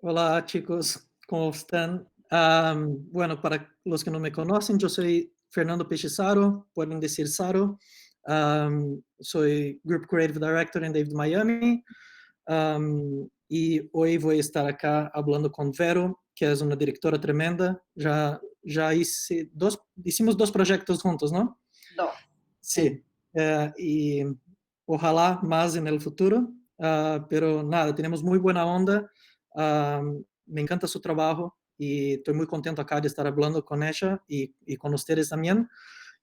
Hola chicos, ¿cómo están? Bueno, para los que no me conocen, yo soy Fernando Pechesaro, pueden decir Saro. Soy Group Creative Director en David Miami. Y hoy voy a estar acá hablando con Vero, que es una directora tremenda. Ya hicimos dos proyectos juntos, ¿no? Dos. Sí. Sí, y ojalá más en el futuro, pero nada, tenemos muy buena onda, me encanta su trabajo y estoy muy contento acá de estar hablando con ella y con ustedes también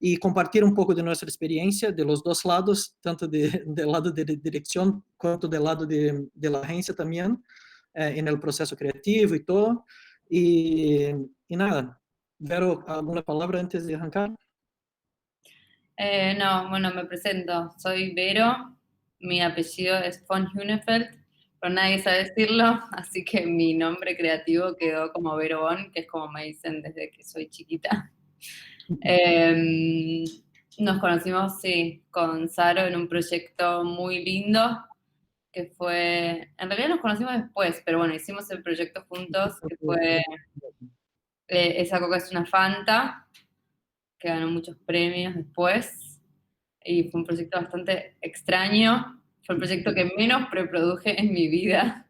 y compartir un poco de nuestra experiencia de los dos lados, tanto del lado de dirección quanto del lado de la agencia también, en el proceso creativo y todo. Y nada, Vero, ¿alguna palabra antes de arrancar? No, bueno, me presento. Soy Vero, mi apellido es von Hunefeld, pero nadie sabe decirlo, así que mi nombre creativo quedó como Vero Von, que es como me dicen desde que soy chiquita. Eh, Nos conocimos, sí, con Saro en un proyecto muy lindo, que fue, en realidad nos conocimos después, pero bueno, hicimos el proyecto juntos, que fue Esa Coca es una Fanta, que ganó muchos premios después. Y fue un proyecto bastante extraño. Fue el proyecto que menos preproduje en mi vida.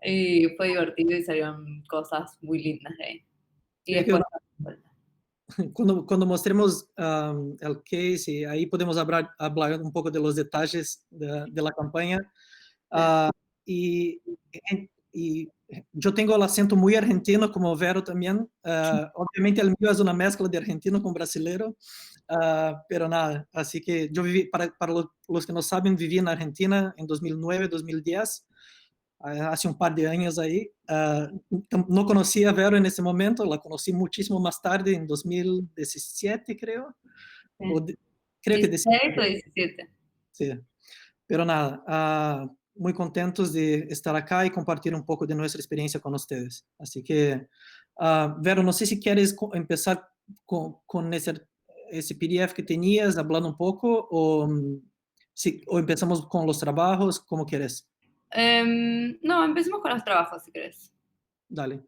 Y fue divertido y salieron cosas muy lindas de ahí. Y Creo que después, cuando mostremos el case, y ahí podemos hablar un poco de los detalles de la campaña. Ah, y, y yo tengo el acento muy argentino, como Vero también. Obviamente el mío es una mezcla de argentino con brasilero, pero nada, así que yo viví, para los que no saben, viví en Argentina en 2009, 2010, hace un par de años ahí. No conocía a Vero en ese momento, la conocí muchísimo más tarde, en 2017, creo. O sí. creo que 16 o 17. 17. Sí. Pero nada, muy contentos de estar acá y compartir un poco de nuestra experiencia con ustedes. Así que, Vero, no sé si quieres empezar con ese PDF que tenías, hablando un poco, o empezamos con los trabajos, como quieres. No, empecemos con los trabajos, si querés. Dale.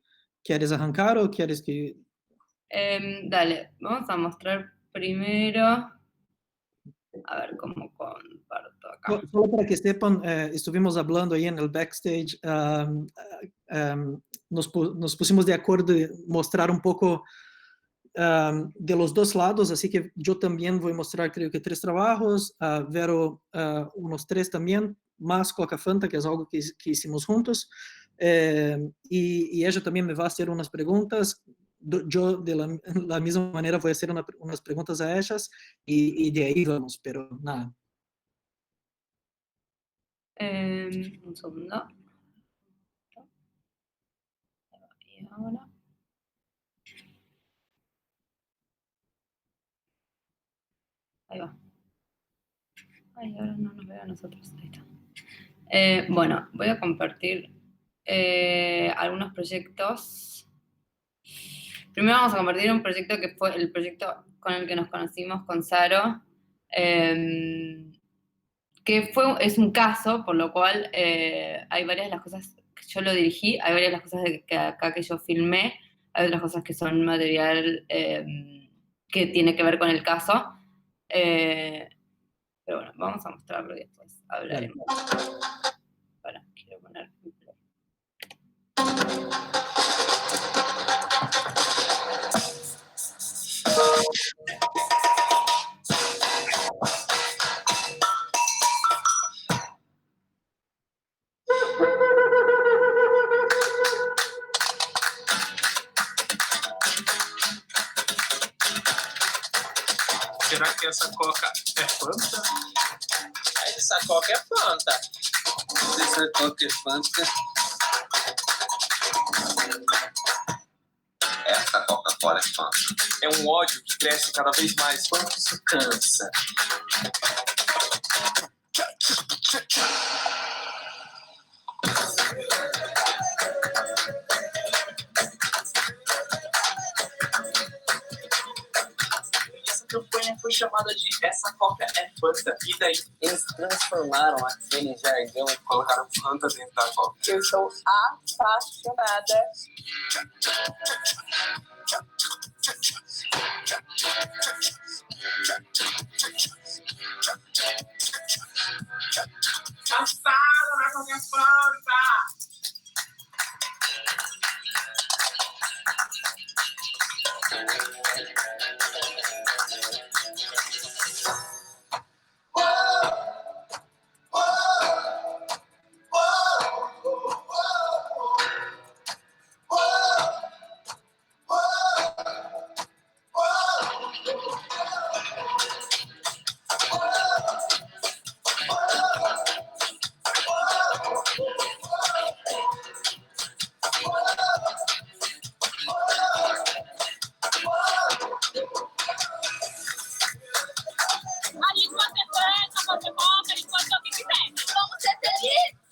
¿Quieres arrancar o quieres que...? Dale, vamos a mostrar primero. A ver cómo comparto acá. Solo para que sepan, estuvimos hablando ahí en el backstage, nos pusimos de acuerdo de mostrar un poco de los dos lados, así que yo también voy a mostrar, creo que tres trabajos, Vero unos tres también, más Coca Fanta, que es algo que hicimos juntos, y ella también me va a hacer unas preguntas. Yo de la misma manera voy a hacer unas preguntas a ellas y de ahí vamos, pero nada. Un segundo. Y ahora. Ahí va. Ay, ahora no nos veo a nosotros. Ahí está. Bueno, voy a compartir algunos proyectos. Primero vamos a compartir un proyecto que fue el proyecto con el que nos conocimos con Saro, que es un caso, por lo cual hay varias de las cosas que yo lo dirigí, hay varias de las cosas que acá que yo filmé, hay otras cosas que son material que tiene que ver con el caso. Pero bueno, vamos a mostrarlo y después Dale. hablaremos. Para, quiero poner mi play. Será que essa coca é Fanta? Essa coca é Fanta. Essa coca é Fanta. Essa Coca-Cola é Fanta. É um ódio que cresce cada vez mais. Quanto isso cansa. Essa campanha foi chamada de Essa Coca é Fanta. E daí? Eles transformaram aquele jargão e colocaram Fanta dentro da Coca. Eu sou apaixonada. Passada na Coca Fanta!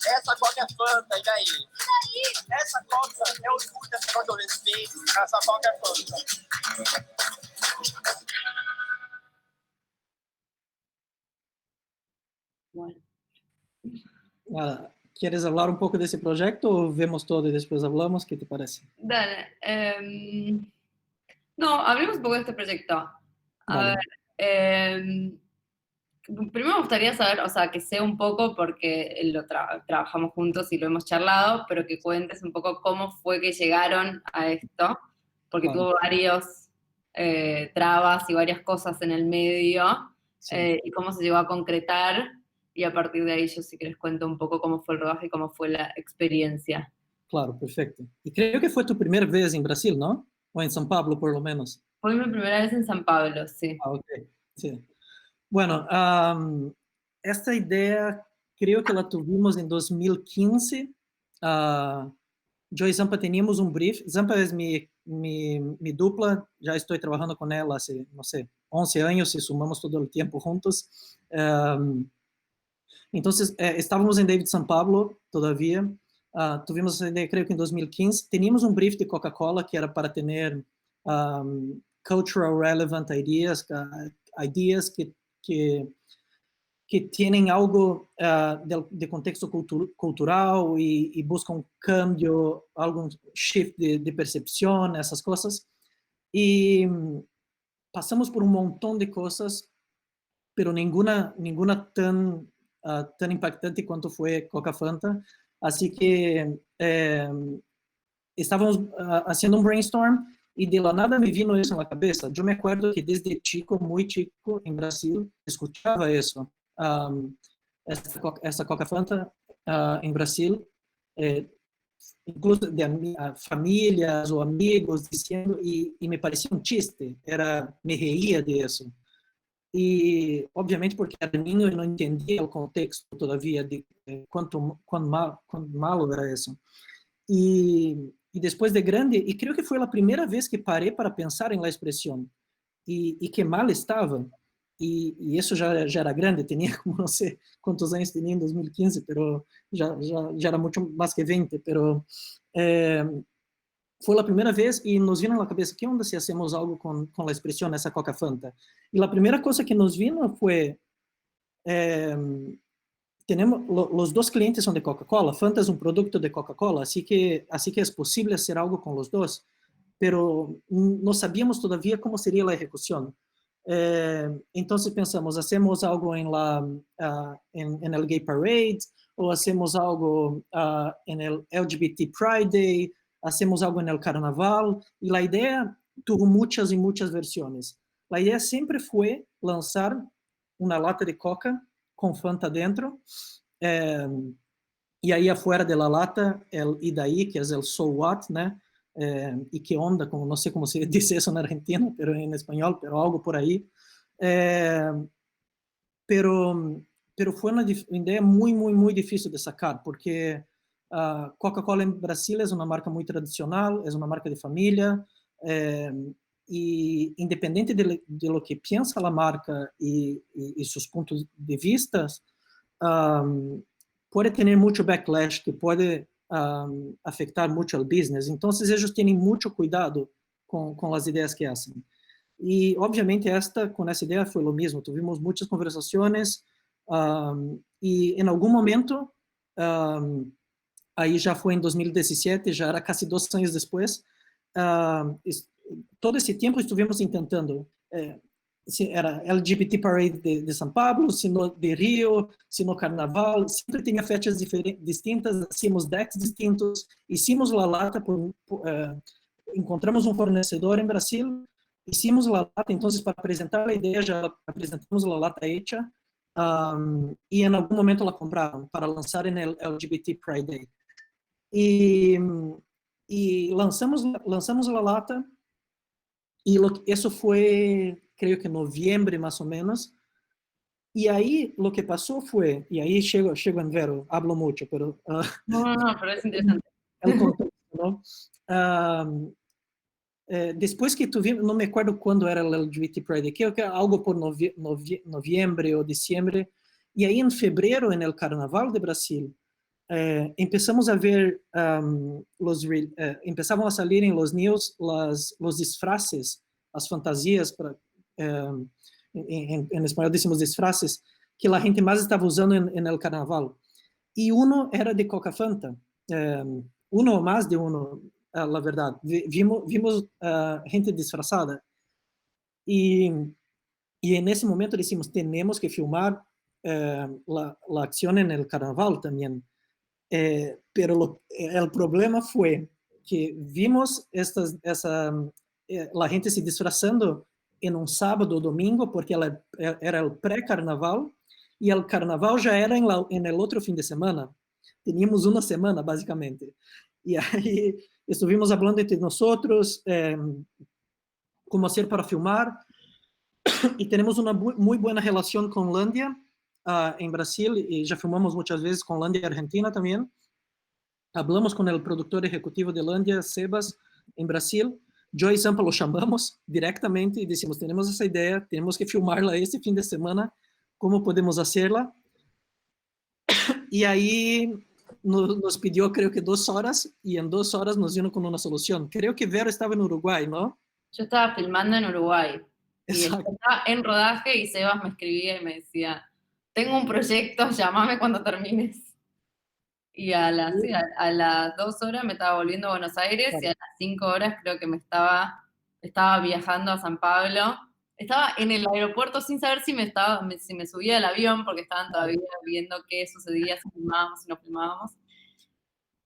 Essa Coca é Fanta, e daí? Essa Coca é o escudo, essa Coca eu respeito, essa Coca é Fanta. Bueno. ¿Quieres hablar un poco de ese proyecto o vemos todo y después hablamos? ¿Qué te parece? Dale. No, hablemos un poco de este proyecto. A Dale. ver, primero me gustaría saber, o sea, que sé un poco, porque trabajamos juntos y lo hemos charlado, pero que cuentes un poco cómo fue que llegaron a esto, porque Claro. tuvo varios trabas y varias cosas en el medio, Sí. y cómo se llegó a concretar, y a partir de ahí yo si quieres cuento un poco cómo fue el rodaje y cómo fue la experiencia. Claro, perfecto. Y creo que fue tu primera vez en Brasil, ¿no? O en São Paulo, por lo menos. Fue mi primera vez en San Pablo, sí. Ok, sí. Bueno, esta idea creo que la tuvimos en 2015. Yo y Zampa teníamos un brief. Zampa es mi dupla, ya estoy trabajando con él hace, no sé, 11 años, si sumamos todo el tiempo juntos. Entonces, estábamos en David San Pablo todavía. Tuvimos esa idea, creo que en 2015. Teníamos un brief de Coca-Cola que era para tener cultural relevant ideas, ideas que tienen algo de contexto cultural y buscan un cambio, algún shift de percepción, esas cosas. Y pasamos por un montón de cosas, pero ninguna tan impactante cuanto fue Coca Fanta. Así que estábamos haciendo un brainstorm y de la nada me vino eso en la cabeza. Yo me acuerdo que desde chico, muy chico, en Brasil, escuchaba eso. Essa Coca Fanta em Brasil, incluso de famílias ou amigos dizendo, e me parecia um chiste, me reía disso. E, obviamente, porque era niño e não entendia o contexto todavia de quão malo era isso. E depois de grande, e creio que foi a primeira vez que parei para pensar em la expressão, e que mal estava. Y eso ya era grande, tenía como no sé cuántos años tenía en 2015, pero ya era mucho más que 20, pero fue la primera vez y nos vino a la cabeza, ¿qué onda si hacemos algo con la expresión esa Coca Fanta? Y la primera cosa que nos vino fue, tenemos, los dos clientes son de Coca-Cola, Fanta es un producto de Coca-Cola, así que es posible hacer algo con los dos, pero no sabíamos todavía cómo sería la ejecución. Entonces pensamos, hacemos algo en el Gay Parade, o hacemos algo en el LGBT Pride Day, hacemos algo en el Carnaval, y la idea tuvo muchas y muchas versiones. La idea siempre fue lanzar una lata de coca con Fanta dentro, y ahí afuera de la lata el "y daí", que es el "so what", ¿no? Y qué onda, como no sé cómo se dice eso en Argentina, pero en español, pero algo por ahí. Pero fue una idea muy, muy, muy difícil de sacar, porque Coca-Cola en Brasil es una marca muy tradicional, es una marca de familia, y independiente de lo que piensa la marca y sus puntos de vista, puede tener mucho backlash que puede afectar mucho al business. Entonces ellos tienen mucho cuidado con las ideas que hacen. Y obviamente con esa idea fue lo mismo, tuvimos muchas conversaciones y en algún momento, ahí ya fue en 2017, ya era casi 2 años después, todo ese tiempo estuvimos intentando, si era LGBT Parade de São Paulo, sino de Rio, sino Carnaval, siempre tenía fechas distintas, hacíamos decks distintos, hicimos la lata, encontramos un fornecedor en Brasil, hicimos la lata, entonces para presentar la idea ya presentamos la lata hecha y en algún momento la compraron para lanzar en el LGBT Pride Day. Y lanzamos la lata y eso fue, creo que noviembre más o menos. Y ahí lo que pasó fue, y ahí llego en Vero, hablo mucho, pero... No, pero es interesante. El contexto, ¿no? Después que tuvimos, no me acuerdo cuándo era el LGBT Pride, creo que algo por noviembre o diciembre, y ahí en febrero, en el Carnaval de Brasil, empezamos a ver, empezaban a salir en los news los disfraces, las fantasías, en español decimos disfraces, que la gente más estaba usando en el Carnaval. Y uno era de Coca Fanta, uno o más de uno, la verdad. Vimos gente disfrazada. Y en ese momento decimos, tenemos que filmar la acción en el Carnaval también. Pero el problema fue que vimos la gente se disfrazando en un sábado o domingo, porque era el pré-carnaval, y el carnaval ya era en el otro fin de semana. Teníamos una semana, básicamente. Y ahí estuvimos hablando entre nosotros, cómo hacer para filmar, y tenemos una muy buena relación con Landia, en Brasil, y ya filmamos muchas veces con Landia Argentina también. Hablamos con el productor ejecutivo de Landia, Sebas, en Brasil. Yo y Sampa lo llamamos directamente y decimos, tenemos esa idea, tenemos que filmarla este fin de semana, ¿cómo podemos hacerla? Y ahí nos pidió creo que 2 horas y en 2 horas nos vino con una solución. Creo que Vero estaba en Uruguay, ¿no? Yo estaba filmando en Uruguay y Exacto. estaba en rodaje y Sebas me escribía y me decía, tengo un proyecto, llámame cuando termines. Y a las 2 horas me estaba volviendo a Buenos Aires, claro. Y a las 5 horas creo que estaba viajando a San Pablo. Estaba en el aeropuerto sin saber si me subía al avión, porque estaban todavía viendo qué sucedía, si filmábamos, si no filmábamos.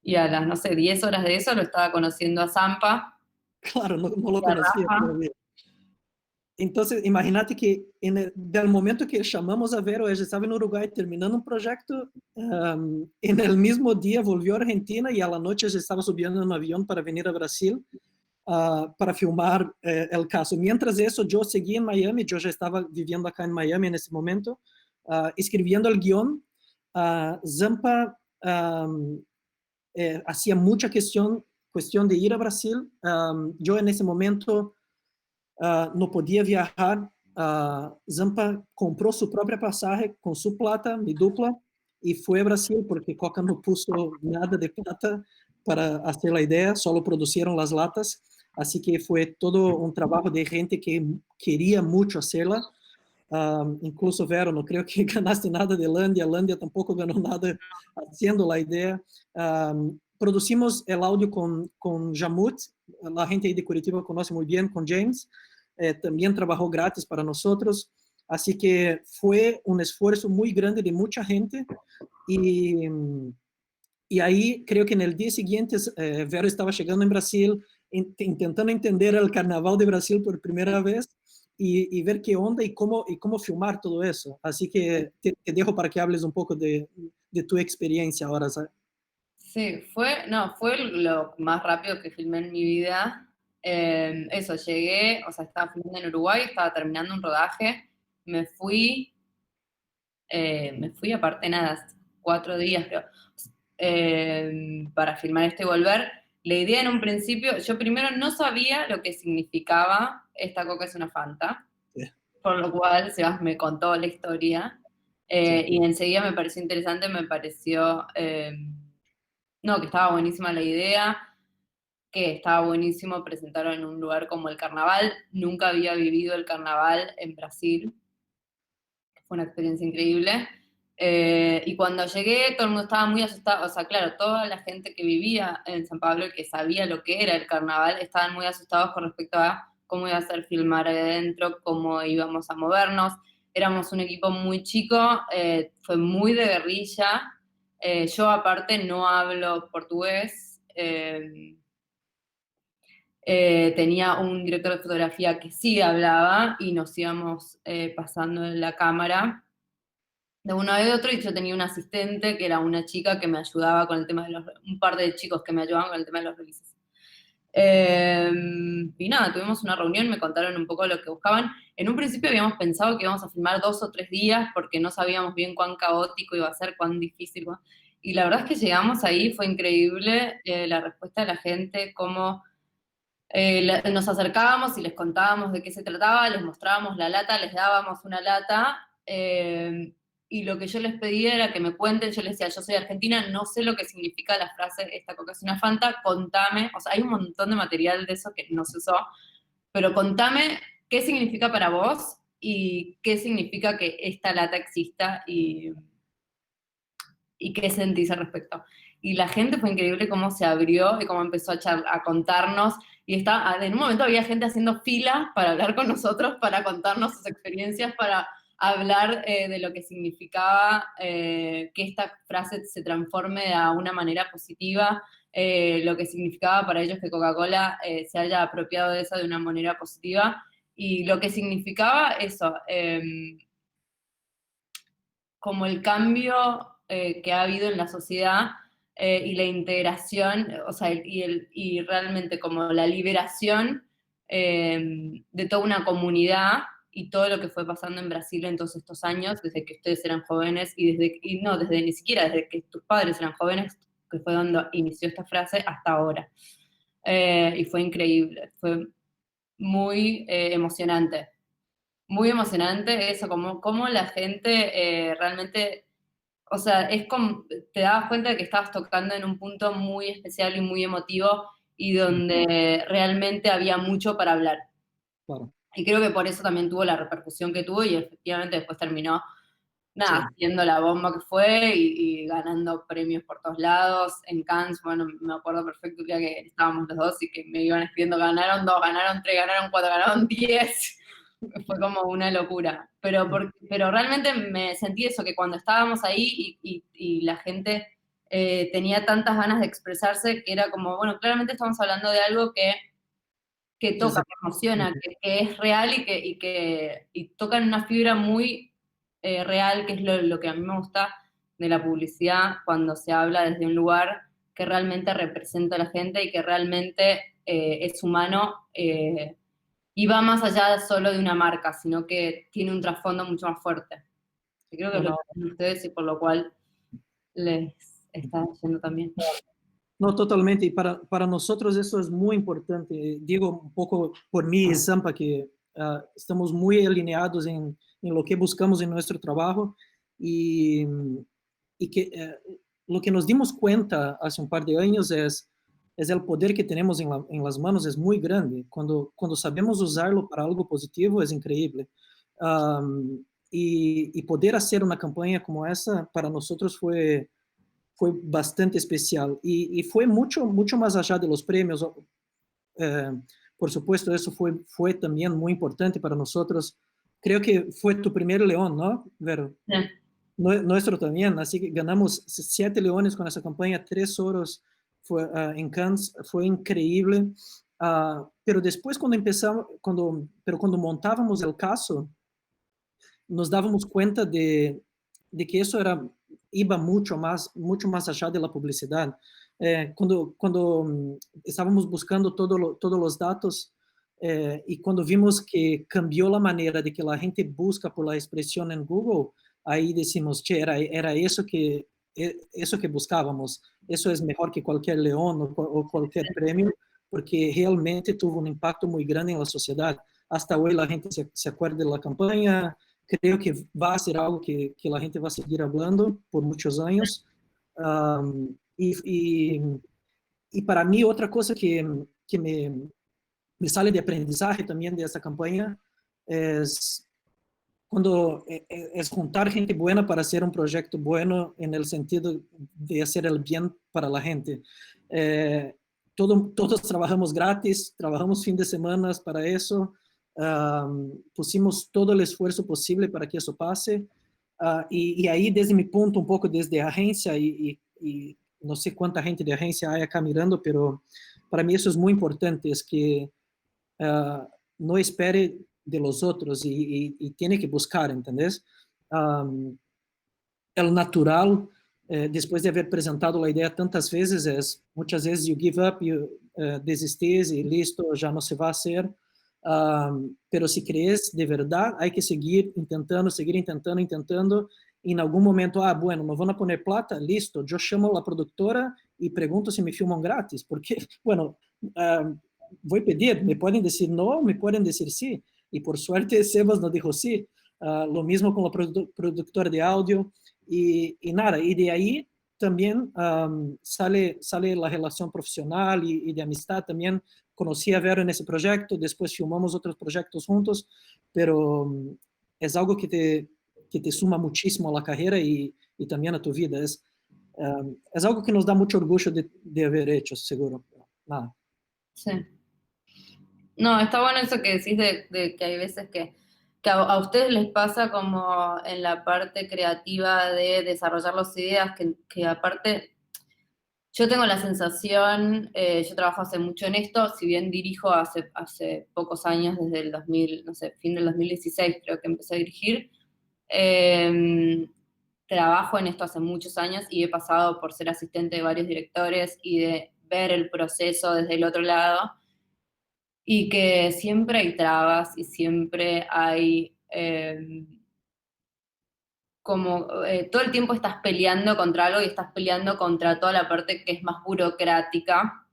Y a las, no sé, 10 horas de eso lo estaba conociendo a Zampa. Claro, no lo conocía todavía. Entonces, imagínate que del momento que chamamos a Vero, ella estaba en Uruguay terminando un proyecto, en el mismo día volvió a Argentina y a la noche ella estaba subiendo en un avión para venir a Brasil para filmar el caso. Mientras eso, yo seguía en Miami, yo ya estaba viviendo acá en Miami en ese momento, escribiendo el guión. Zampa hacía mucha cuestión de ir a Brasil. Yo en ese momento no podía viajar. Zampa compró su propia pasaje con su plata, mi dupla, y fue a Brasil porque Coca no puso nada de plata para hacer la idea, solo producieron las latas, así que fue todo un trabajo de gente que quería mucho hacerla. Incluso Vero, no creo que ganaste nada de Landia tampoco ganó nada haciendo la idea. Producimos el audio con Jamut, la gente ahí de Curitiba conoce muy bien, con James, también trabajó gratis para nosotros, así que fue un esfuerzo muy grande de mucha gente y ahí creo que en el día siguiente Vero estaba llegando en Brasil, intentando entender el carnaval de Brasil por primera vez y ver qué onda y cómo filmar todo eso. Así que te dejo para que hables un poco de tu experiencia ahora, ¿sabes? Sí, fue lo más rápido que filmé en mi vida. Eso, llegué, o sea, estaba filmando en Uruguay, estaba terminando un rodaje, me fui aparte nada, 4 días creo, para filmar esto y volver. La idea en un principio, yo primero no sabía lo que significaba esta Coca es una Fanta, por lo cual Sebas me contó la historia, y enseguida me pareció interesante, me pareció... no, que estaba buenísima la idea, que estaba buenísimo presentarlo en un lugar como el Carnaval. Nunca había vivido el Carnaval en Brasil. Fue una experiencia increíble. Y cuando llegué, todo el mundo estaba muy asustado. O sea, claro, toda la gente que vivía en San Pablo y que sabía lo que era el carnaval, estaban muy asustados con respecto a cómo iba a ser filmar ahí adentro, cómo íbamos a movernos. Éramos un equipo muy chico, fue muy de guerrilla. Yo, aparte, no hablo portugués. Tenía un director de fotografía que sí hablaba y nos íbamos pasando en la cámara de uno a otro, y yo tenía un asistente que era una chica que me ayudaba con el tema de un par de chicos que me ayudaban con el tema de los releases. Y nada, tuvimos una reunión, me contaron un poco lo que buscaban. En un principio habíamos pensado que íbamos a filmar 2 o 3 días porque no sabíamos bien cuán caótico iba a ser, cuán difícil. Y la verdad es que llegamos ahí, fue increíble la respuesta de la gente, cómo nos acercábamos y les contábamos de qué se trataba, les mostrábamos la lata, les dábamos una lata, y lo que yo les pedía era que me cuenten. Yo les decía, yo soy argentina, no sé lo que significa la frase, esta coca es una Fanta, contame, o sea, hay un montón de material de eso que no se usó, pero contame qué significa para vos y qué significa que esta lata exista y qué sentís al respecto. Y la gente fue increíble cómo se abrió y cómo empezó a contarnos. Y en un momento había gente haciendo fila para hablar con nosotros, para contarnos sus experiencias, para hablar de lo que significaba que esta frase se transforme de una manera positiva, lo que significaba para ellos que Coca-Cola se haya apropiado de eso de una manera positiva, y lo que significaba eso, como el cambio que ha habido en la sociedad y la integración, o sea, y realmente como la liberación de toda una comunidad, y todo lo que fue pasando en Brasil en todos estos años, desde que ustedes eran jóvenes, desde ni siquiera desde que tus padres eran jóvenes, que fue donde inició esta frase, hasta ahora. Y fue increíble, fue muy emocionante. Muy emocionante eso, como la gente realmente, o sea, es como, te dabas cuenta de que estabas tocando en un punto muy especial y muy emotivo, y donde realmente había mucho para hablar. Claro. Y creo que por eso también tuvo la repercusión que tuvo, y efectivamente después terminó, nada, Sí. siendo la bomba que fue, y ganando premios por todos lados. En Cannes, bueno, me acuerdo perfecto el día que estábamos los dos y que me iban escribiendo, ganaron 2, ganaron 3, ganaron 4, ganaron 10. Fue como una locura. Pero realmente me sentí eso, que cuando estábamos ahí y la gente tenía tantas ganas de expresarse, que era como, bueno, claramente estamos hablando de algo que toca, que emociona, que es real, y que toca en una fibra muy real, que es lo que a mí me gusta de la publicidad, cuando se habla desde un lugar que realmente representa a la gente y que realmente es humano, y va más allá solo de una marca, sino que tiene un trasfondo mucho más fuerte. Y creo que es lo que hacen ustedes, y por lo cual les está yendo también. No, totalmente. Y para nosotros eso es muy importante. Digo un poco por mí y Zampa que estamos muy alineados en lo que buscamos en nuestro trabajo, y que lo que nos dimos cuenta hace un par de años es el poder que tenemos en las manos es muy grande. Cuando sabemos usarlo para algo positivo es increíble. Y poder hacer una campaña como esa para nosotros fue bastante especial, y fue mucho más allá de los premios. Por supuesto, eso fue también muy importante para nosotros. Creo que fue tu primer León, ¿no, Vero? Sí. Nuestro también, así que ganamos 7 leones con esa campaña, 3 oros en Cannes, fue increíble. Pero después cuando montábamos el caso, nos dábamos cuenta de que eso iba mucho más allá de la publicidad. Cuando estábamos buscando todos los datos, y cuando vimos que cambió la manera de que la gente busca por la expresión en Google, ahí decimos, che, era eso que buscábamos. Eso es mejor que cualquier león o cualquier premio, porque realmente tuvo un impacto muy grande en la sociedad. Hasta hoy la gente se acuerda de la campaña. Creo que va a ser algo que la gente va a seguir hablando por muchos años. Y y para mí otra cosa que me sale de aprendizaje también de esta campaña es cuando es juntar gente buena para hacer un proyecto bueno en el sentido de hacer el bien para la gente. Todos trabajamos gratis, trabajamos fin de semana para eso, pusimos todo el esfuerzo posible para que eso pase, y ahí desde mi punto, un poco desde agencia, y no sé cuánta gente de agencia hay acá mirando, pero para mí eso es muy importante, es que no espere de los otros y tiene que buscar, ¿entendés? El natural, después de haber presentado la idea tantas veces, es muchas veces you give up, desistes y listo, ya no se va a hacer. Pero si crees de verdad, hay que seguir intentando, y en algún momento, bueno, nos van a poner plata, listo, yo llamo a la productora y pregunto si me filman gratis, porque, bueno, voy a pedir, me pueden decir no, me pueden decir sí, y por suerte Sebas nos dijo sí. Lo mismo con la productora de audio, y nada, y de ahí también sale la relación profesional y de amistad también. Conocí a Vero en ese proyecto, después filmamos otros proyectos juntos, pero es algo que te suma muchísimo a la carrera y también a tu vida. Es algo que nos da mucho orgullo de haber hecho, seguro. Nada. Sí. No, está bueno eso que decís de que hay veces que a ustedes les pasa como en la parte creativa de desarrollar las ideas, que aparte yo tengo la sensación, yo trabajo hace mucho en esto, si bien dirijo hace pocos años, desde el 2000, no sé, fin del 2016 creo que empecé a dirigir, trabajo en esto hace muchos años y he pasado por ser asistente de varios directores y de ver el proceso desde el otro lado, y que siempre hay trabas y siempre hay todo el tiempo estás peleando contra algo y estás peleando contra toda la parte que es más burocrática,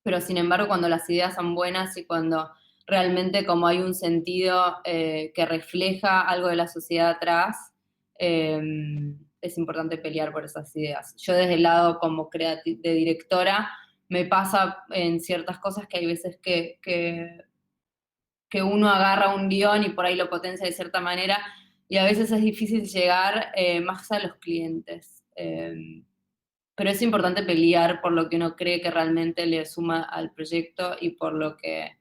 pero sin embargo cuando las ideas son buenas y cuando realmente como hay un sentido que refleja algo de la sociedad atrás, es importante pelear por esas ideas. Yo desde el lado como de directora me pasa en ciertas cosas que hay veces que uno agarra un guión y por ahí lo potencia de cierta manera, y a veces es difícil llegar más a los clientes. Pero es importante pelear por lo que uno cree que realmente le suma al proyecto y por lo que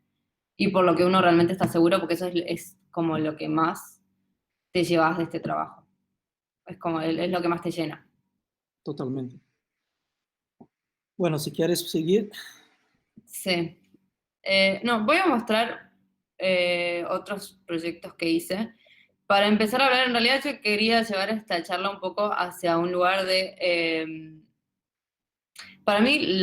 uno realmente está seguro, porque eso es como lo que más te llevas de este trabajo. Es como es lo que más te llena. Totalmente. Bueno, si quieres seguir. Sí. No, voy a mostrar otros proyectos que hice. Para empezar a hablar, en realidad yo quería llevar esta charla un poco hacia un lugar de... para mí,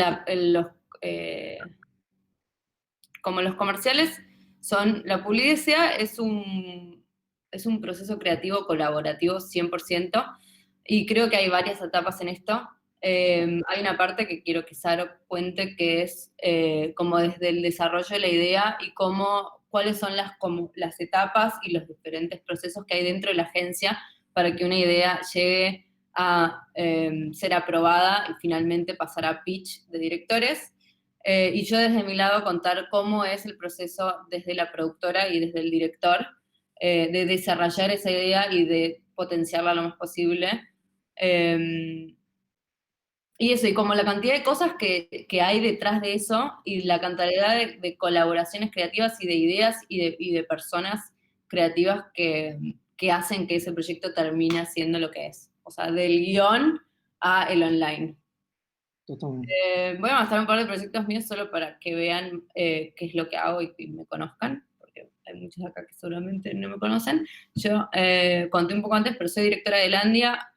como los comerciales son... La publicidad es un proceso creativo colaborativo 100%, y creo que hay varias etapas en esto. Hay una parte que quiero que Saro cuente, que es como desde el desarrollo de la idea y cuáles son las etapas y los diferentes procesos que hay dentro de la agencia para que una idea llegue a ser aprobada y finalmente pasar a pitch de directores. Y yo desde mi lado contar cómo es el proceso desde la productora y desde el director, de desarrollar esa idea y de potenciarla lo más posible. Y eso, y como la cantidad de cosas que hay detrás de eso, y la cantidad de colaboraciones creativas y de ideas y de personas creativas que hacen que ese proyecto termine siendo lo que es. O sea, del guión a el online. Totalmente. Voy a mostrar un par de proyectos míos solo para que vean qué es lo que hago y me conozcan, porque hay muchos acá que seguramente no me conocen. Yo conté un poco antes, pero soy directora de Landia.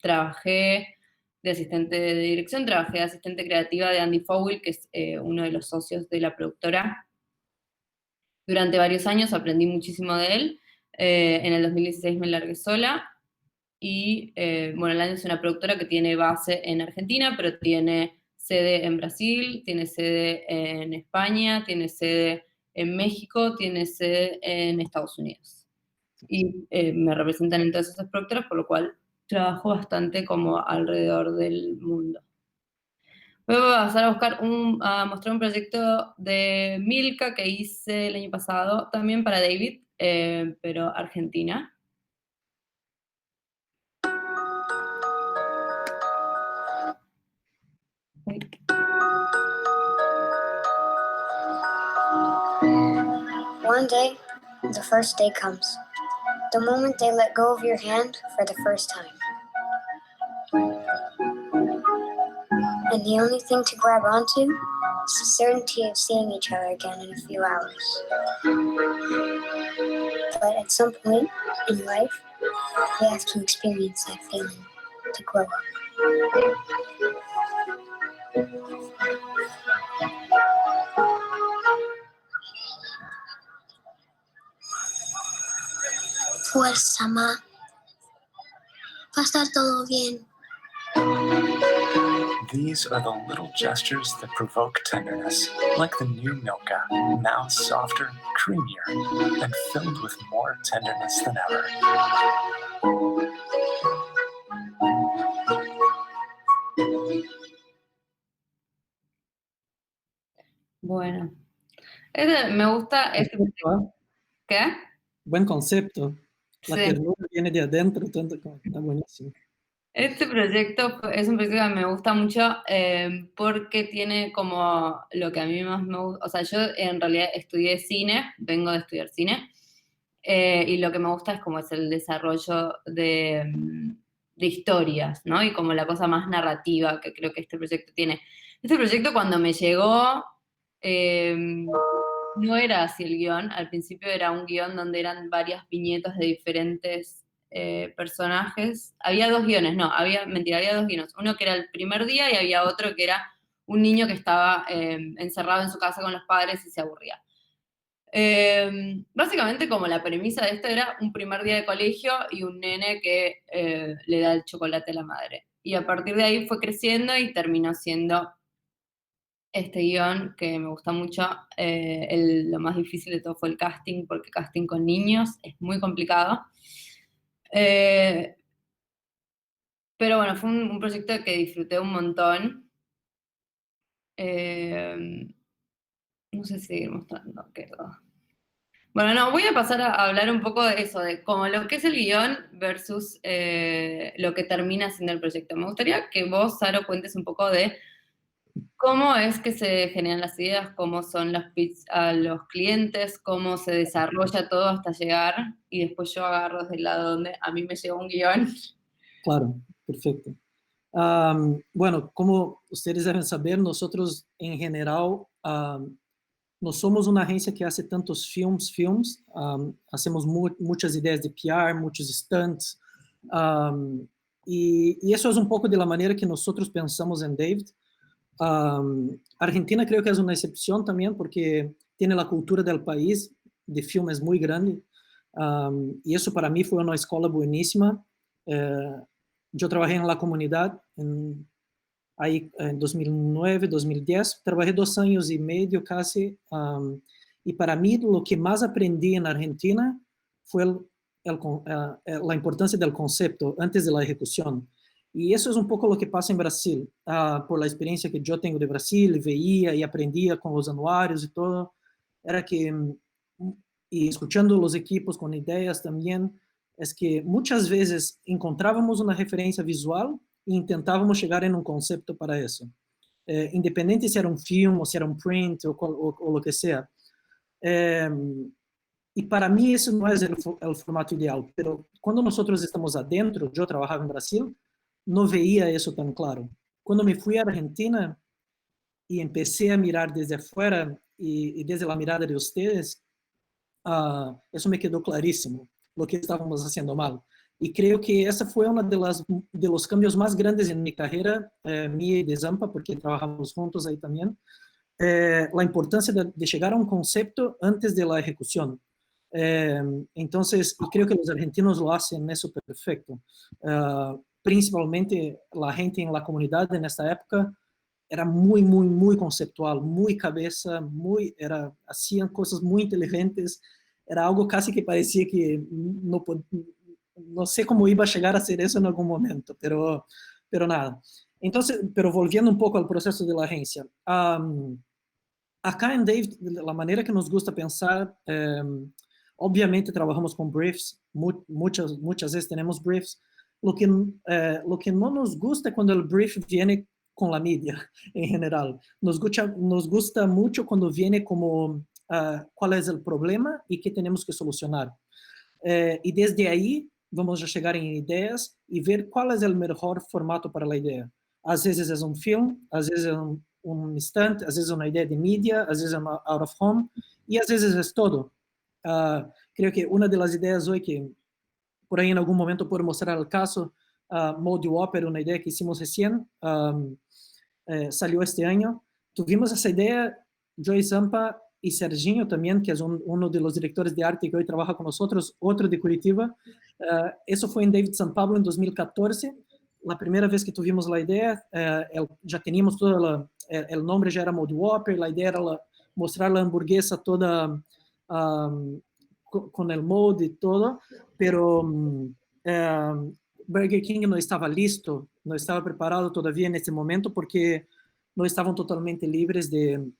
Trabajé de asistente de dirección, trabajé de asistente creativa de Andy Fowell, que es uno de los socios de la productora. Durante varios años aprendí muchísimo de él. En el 2016 me largué sola. Y bueno, Landia es una productora que tiene base en Argentina, pero tiene sede en Brasil, tiene sede en España, tiene sede en México, tiene sede en Estados Unidos. Y me representan en todas esas productoras, por lo cual trabajo bastante como alrededor del mundo. Voy a pasar a buscar a mostrar un proyecto de Milka que hice el año pasado, también para David, pero Argentina. One day, the first day comes. The moment they let go of your hand for the first time. And the only thing to grab onto is the certainty of seeing each other again in a few hours. But at some point in life, we have to experience that feeling to grow up. Fuerza, ma. Va a estar todo bien. These are the little gestures that provoke tenderness, like the new Milka, now softer, creamier, and filled with more tenderness than ever. Bueno, me gusta este Concepto, ¿Qué? Buen concepto. La Sí. ternura viene de adentro, tanto como está buenísimo. Este proyecto es un proyecto que me gusta mucho porque tiene como lo que a mí más me gusta, o sea, yo en realidad estudié cine, vengo de estudiar cine, y lo que me gusta es como es el desarrollo de historias, ¿no? Y como la cosa más narrativa que creo que este proyecto tiene. Este proyecto cuando me llegó, no era así el guión, al principio era un guión donde eran varias viñetas de diferentes personajes. Había dos guiones, no, había dos guiones. Uno que era el primer día y había otro que era un niño que estaba encerrado en su casa con los padres y se aburría. Básicamente como la premisa de esto era un primer día de colegio y un nene que le da el chocolate a la madre. Y a partir de ahí fue creciendo y terminó siendo este guión que me gusta mucho. Lo más difícil de todo fue el casting, porque casting con niños es muy complicado. Pero bueno, fue un proyecto que disfruté un montón. No sé si seguir mostrando, quedó. Bueno, no, voy a pasar a hablar un poco de eso, de como lo que es el guión versus lo que termina siendo el proyecto. Me gustaría que vos, Saro, cuentes un poco de cómo es que se generan las ideas, cómo son los pitch a los clientes, cómo se desarrolla todo hasta llegar, y después yo agarro desde el lado donde a mí me llegó un guión. Claro, perfecto. Bueno, como ustedes deben saber, nosotros en general no somos una agencia que hace tantos films, hacemos muchas ideas de PR, muchos stunts, y eso es un poco de la manera que nosotros pensamos en David. Argentina creo que es una excepción también porque tiene la cultura del país de filmes muy grande, y eso para mí fue una escuela buenísima. Yo trabajé en la comunidad ahí en 2009, 2010, trabajé 2 años y medio casi, y para mí lo que más aprendí en Argentina fue la importancia del concepto antes de la ejecución. Y eso es un poco lo que pasa en Brasil, por la experiencia que yo tengo de Brasil, veía y aprendía con los anuarios y todo, era que, y escuchando los equipos con ideas también, es que muchas veces encontrábamos una referencia visual e intentávamos chegar em um conceito para isso. Independente se era um filme, ou se era um print, ou lo que seja. E para mim isso não é o formato ideal, mas quando nós estamos adentro, eu trabalhava em Brasil, não veia isso tão claro. Quando me fui à Argentina e empecé a mirar desde fora e desde a mirada de vocês, isso me quedou claríssimo, o que estávamos fazendo mal. Y creo que esa fue uno de los cambios más grandes en mi carrera, mía y de Zampa, porque trabajamos juntos ahí también, la importancia de llegar a un concepto antes de la ejecución. Entonces, y creo que los argentinos lo hacen eso perfecto. Principalmente la gente en la comunidad en esta época era muy conceptual, muy cabeza, hacían cosas muy inteligentes, era algo casi que parecía que no sé cómo iba a llegar a ser eso en algún momento, pero nada. Entonces, pero volviendo un poco al proceso de la agencia, acá en Dave, la manera que nos gusta pensar, obviamente trabajamos con briefs, muchas veces tenemos briefs. Lo que no nos gusta es cuando el brief viene con la media en general. Nos gusta mucho cuando viene como cuál es el problema y qué tenemos que solucionar. Y desde ahí vamos a llegar en ideas y ver cuál es el mejor formato para la idea. Às vezes es un film, às vezes es un instante, às vezes es una idea de media, às vezes es una out of home, y às vezes es todo. Creo que una de las ideas hoy que por ahí en algún momento puedo mostrar el caso, Mode Whopper, una idea que hicimos recién, salió este año. Tuvimos esa idea, Joy Zampa y Serginho también, que es uno de los directores de arte que hoy trabaja con nosotros, otro de Curitiba. Eso fue en David San Pablo en 2014. La primera vez que tuvimos la idea, ya teníamos todo el nombre, ya era Mode Whopper, la idea era mostrar la hamburguesa toda con el molde y todo, pero Burger King no estaba listo, no estaba preparado todavía en ese momento porque no estaban totalmente libres de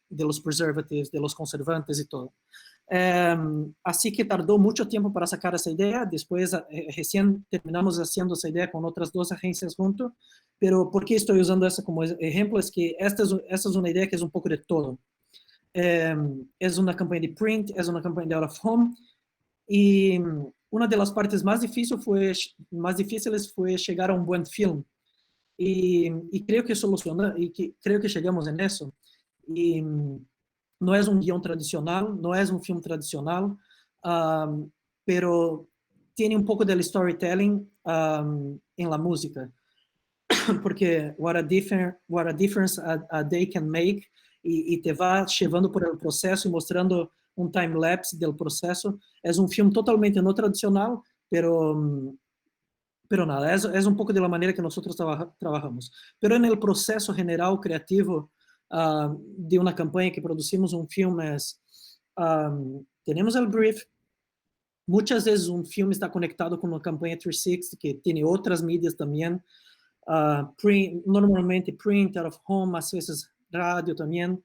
los preservatives, de los conservantes y todo. Así que tardó mucho tiempo para sacar esa idea. Después recién terminamos haciendo esa idea con otras 2 agencias juntos. Pero ¿por qué estoy usando eso como ejemplo? Es que esta es una idea que es un poco de todo. Es una campaña de print, es una campaña de out of home. Y una de las partes más difíciles fue llegar a un buen film. Y creo que creo que llegamos en eso. Y no es un guión tradicional, no es un film tradicional, pero tiene un poco del storytelling en la música. Porque what a difference a day can make, y te va llevando por el proceso y mostrando un time-lapse del proceso. Es un film totalmente no tradicional, pero nada, es un poco de la manera que nosotros trabajamos. Pero en el proceso general creativo de una campaña que producimos un film es, tenemos el brief, muchas veces un film está conectado con una campaña 360 que tiene otras medias también, normalmente print, out of home, a veces radio también.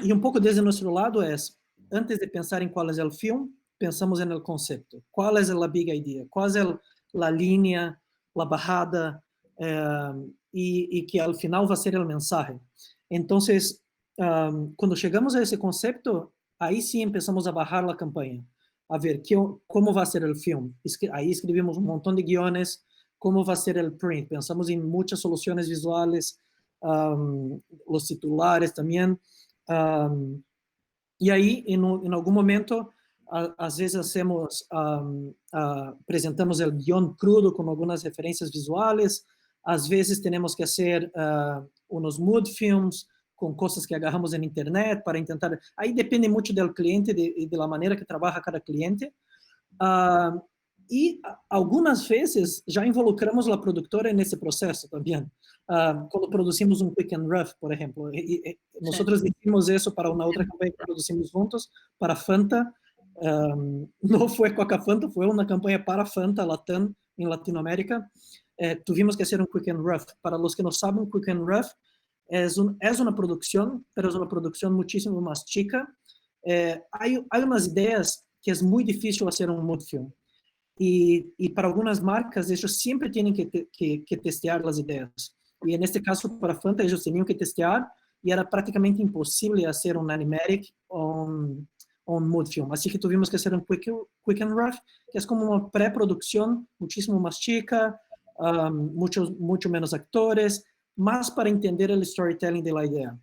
Y un poco desde nuestro lado es, antes de pensar en cuál es el film, pensamos en el concepto. ¿Cuál es la big idea? ¿Cuál es la línea, la bajada? Y que al final va a ser el mensaje. Entonces, cuando llegamos a ese concepto, ahí sí empezamos a bajar la campaña, a ver cómo va a ser el film. Ahí escribimos un montón de guiones, cómo va a ser el print. Pensamos en muchas soluciones visuales, los titulares también. Y ahí, en algún momento, a veces presentamos el guión crudo con algunas referencias visuales, a veces tenemos que hacer unos mood films con cosas que agarramos en internet para intentar, ahí depende mucho del cliente y de la manera que trabaja cada cliente. Y algunas veces ya involucramos la productora en ese proceso también. Cuando producimos un Quick and Rough, por ejemplo. Nosotros hicimos eso para una otra campaña que producimos juntos, para Fanta. No fue Coca Fanta, fue una campaña para Fanta Latam en Latinoamérica. Tuvimos que hacer un Quick and Rough. Para los que no saben, Quick and Rough es una producción, pero es una producción muchísimo más chica. Hay unas ideas que es muy difícil hacer un mood film. Y para algunas marcas, ellos siempre tienen que testear las ideas. Y en este caso, para Fanta, ellos tenían que testear y era prácticamente imposible hacer un animatic o un mood film. Así que tuvimos que hacer un quick and rough, que es como una preproducción muchísimo más chica, mucho menos actores, más para entender el storytelling de la idea.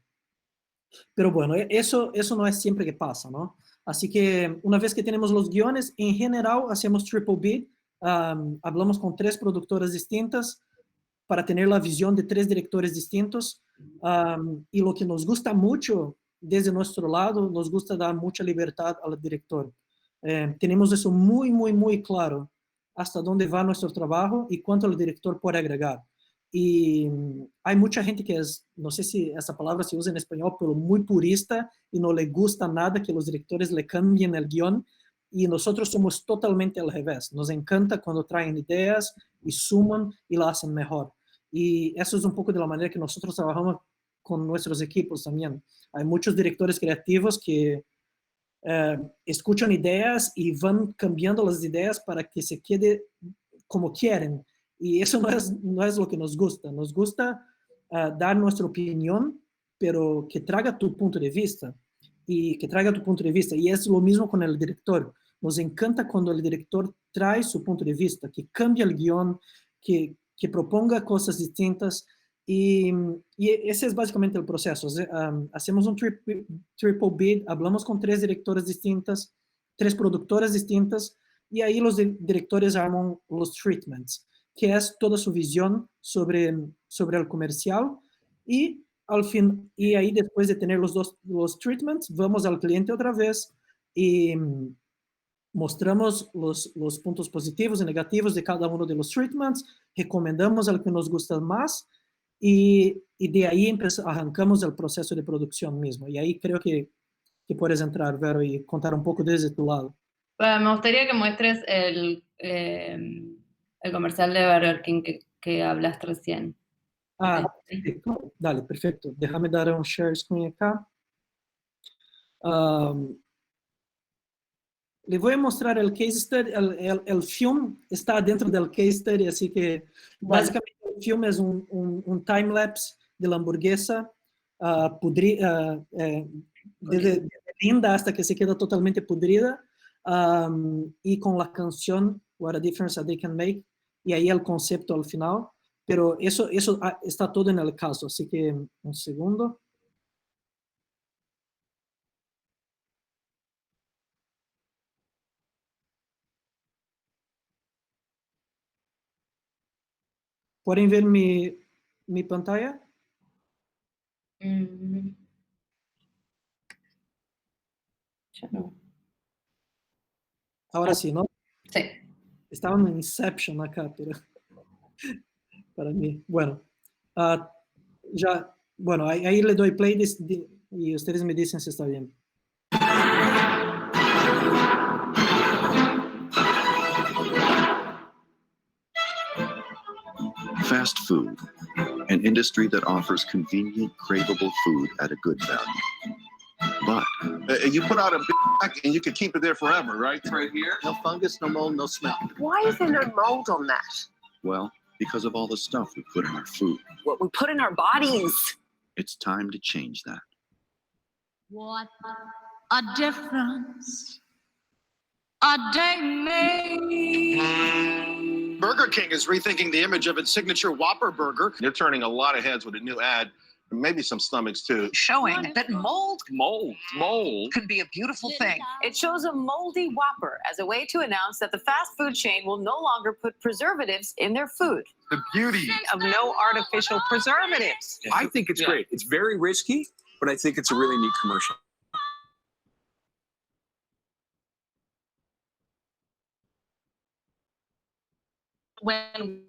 Pero bueno, eso no es siempre que pasa, ¿no? Así que una vez que tenemos los guiones, en general hacemos triple bid, hablamos con 3 productoras distintas para tener la visión de 3 directores distintos, y lo que nos gusta mucho desde nuestro lado, nos gusta dar mucha libertad al director. Tenemos eso muy, muy, muy claro, hasta dónde va nuestro trabajo y cuánto el director puede agregar. Y hay mucha gente que es, no sé si esa palabra se usa en español, pero muy purista y no le gusta nada que los directores le cambien el guión, y nosotros somos totalmente al revés. Nos encanta cuando traen ideas y suman y la hacen mejor. Y eso es un poco de la manera que nosotros trabajamos con nuestros equipos también. Hay muchos directores creativos que escuchan ideas y van cambiando las ideas para que se quede como quieren. Y eso no es lo que nos gusta. Nos gusta dar nuestra opinión, pero que traiga tu punto de vista. Y que traiga tu punto de vista. Y es lo mismo con el director. Nos encanta cuando el director trae su punto de vista, que cambia el guión, que proponga cosas distintas. Y ese es básicamente el proceso. Hacemos un triple bid, hablamos con 3 directores distintas, 3 productoras distintas, y ahí los directores arman los treatments, que es toda su visión sobre el comercial, y al fin, y ahí después de tener los treatments, vamos al cliente otra vez y mostramos los puntos positivos y negativos de cada uno de los treatments, recomendamos al que nos gusta más, y de ahí arrancamos el proceso de producción mismo. Y ahí creo que puedes entrar, Vero, y contar un poco desde tu lado. Bueno, me gustaría que muestres el comercial de Burger King que hablaste recién. Perfecto. Dale, perfecto. Déjame dar un share screen acá. Le voy a mostrar el case study. El film está dentro del case study, así que básicamente el film es un time-lapse de la hamburguesa desde linda hasta que se queda totalmente pudrida, y con la canción What a Difference a They Can Make, y ahí el concepto al final. Pero eso está todo en el caso, así que un segundo. ¿Pueden ver mi pantalla? Yo no. Ahora sí, ¿no? Sí. Estaba en Inception acá, pero para mí. Bueno, ya, bueno, ahí le doy play y ustedes me dicen si está bien. Fast food, an industry that offers convenient, craveable food at a good value. But you put out a big pack and you can keep it there forever, right? It's right here. No fungus, no mold, no smell. Why is there no mold on that? well, because of all the stuff we put in our food. What we put in our bodies. It's time to change that. What a difference a day made. Burger King is rethinking the image of its signature Whopper burger. They're turning a lot of heads with a new ad, and maybe some stomachs too. Showing that mold Mold. could be a beautiful thing. It shows a moldy Whopper as a way to announce that the fast food chain will no longer put preservatives in their food. The beauty Of no artificial preservatives. I think it's great. It's very risky, but I think it's a really neat commercial. When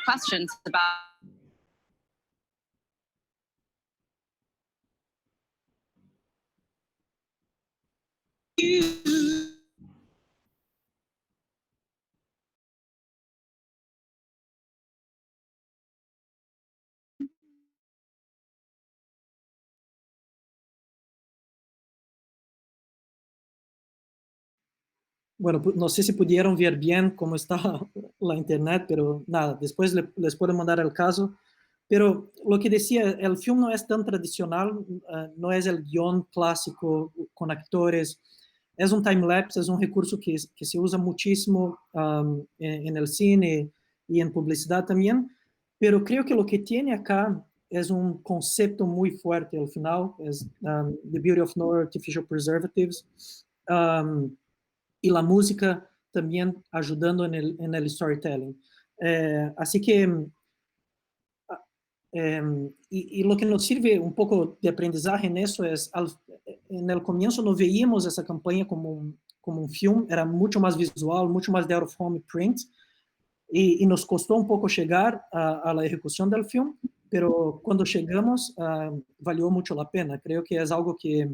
Questions about Bueno, no sé si pudieron ver bien cómo está la internet, pero nada, después les puedo mandar el caso. Pero lo que decía, el film no es tan tradicional, no es el guión clásico con actores, es un time-lapse, es un recurso que se usa muchísimo en el cine y en publicidad también, pero creo que lo que tiene acá es un concepto muy fuerte al final, es The Beauty of No Artificial Preservatives, y la música también ayudando en el storytelling. Así que, y lo que nos sirve un poco de aprendizaje en eso es, en el comienzo no veíamos esa campaña como un film, era mucho más visual, mucho más de out of home print, y nos costó un poco llegar a la ejecución del film, pero cuando llegamos valió mucho la pena. Creo que es algo que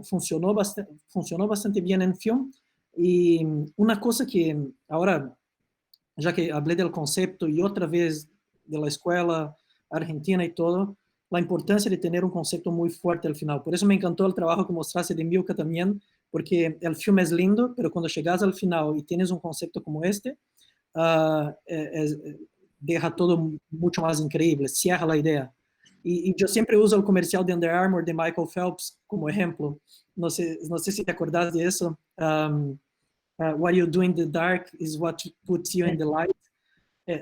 funcionó bastante bien en film. Y una cosa que ahora, ya que hablé del concepto y otra vez de la escuela argentina y todo, la importancia de tener un concepto muy fuerte al final. Por eso me encantó el trabajo que mostraste de Milka también, porque el film es lindo, pero cuando llegas al final y tienes un concepto como este, deja todo mucho más increíble, cierra la idea. Y yo siempre uso el comercial de Under Armour de Michael Phelps como ejemplo. No sé si te acordás de eso. What you do in the dark is what puts you in the light.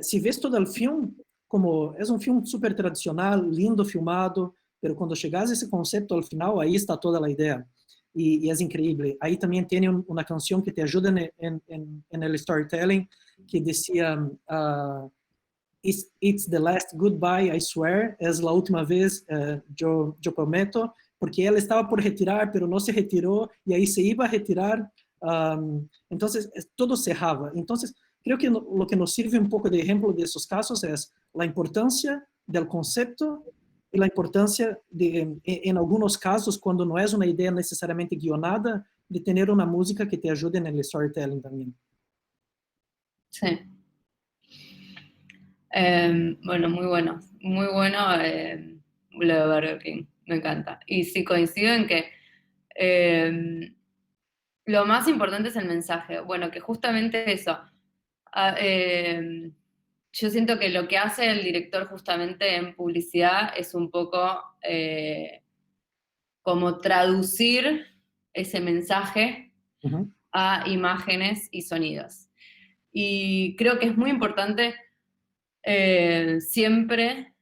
Si ves todo el film, como es un film súper tradicional, lindo filmado, pero cuando llegas a ese concepto al final, ahí está toda la idea. Y es increíble. Ahí también tiene una canción que te ayuda en el storytelling, que decía, it's the last goodbye, I swear, es la última vez, yo prometo, porque él estaba por retirar, pero no se retiró, y ahí se iba a retirar. Entonces, todo cerraba. Entonces, creo que lo que nos sirve un poco de ejemplo de esos casos es la importancia del concepto y la importancia de, en algunos casos, cuando no es una idea necesariamente guionada, de tener una música que te ayude en el storytelling también. Sí. Bueno, muy bueno. Muy bueno lo de Burger King. Me encanta. Y sí, coincido en que lo más importante es el mensaje. Bueno, que justamente eso. Yo siento que lo que hace el director justamente en publicidad es un poco como traducir ese mensaje a imágenes y sonidos. Y creo que es muy importante siempre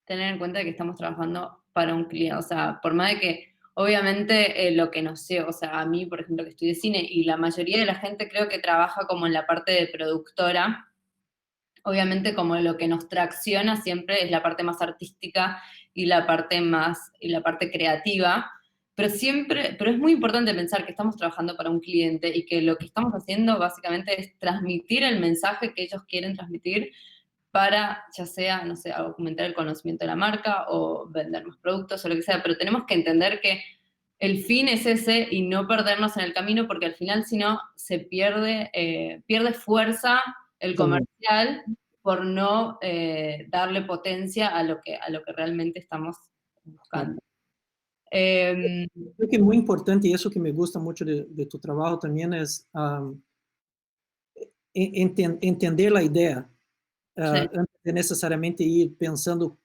tener en cuenta que estamos trabajando para un cliente. O sea, por más de que obviamente lo que nos sé, o sea, a mí, por ejemplo, que estudié cine, y la mayoría de la gente creo que trabaja como en la parte de productora, obviamente como lo que nos tracciona siempre es la parte más artística y la parte creativa, pero es muy importante pensar que estamos trabajando para un cliente y que lo que estamos haciendo básicamente es transmitir el mensaje que ellos quieren transmitir para, ya sea, no sé, aumentar el conocimiento de la marca o vender más productos o lo que sea, pero tenemos que entender que el fin es ese y no perdernos en el camino, porque al final, si no, se pierde fuerza el comercial por no darle potencia a lo que realmente estamos buscando. Creo que es muy importante, y eso que me gusta mucho de tu trabajo también es entender la idea, antes de necesariamente ir pensando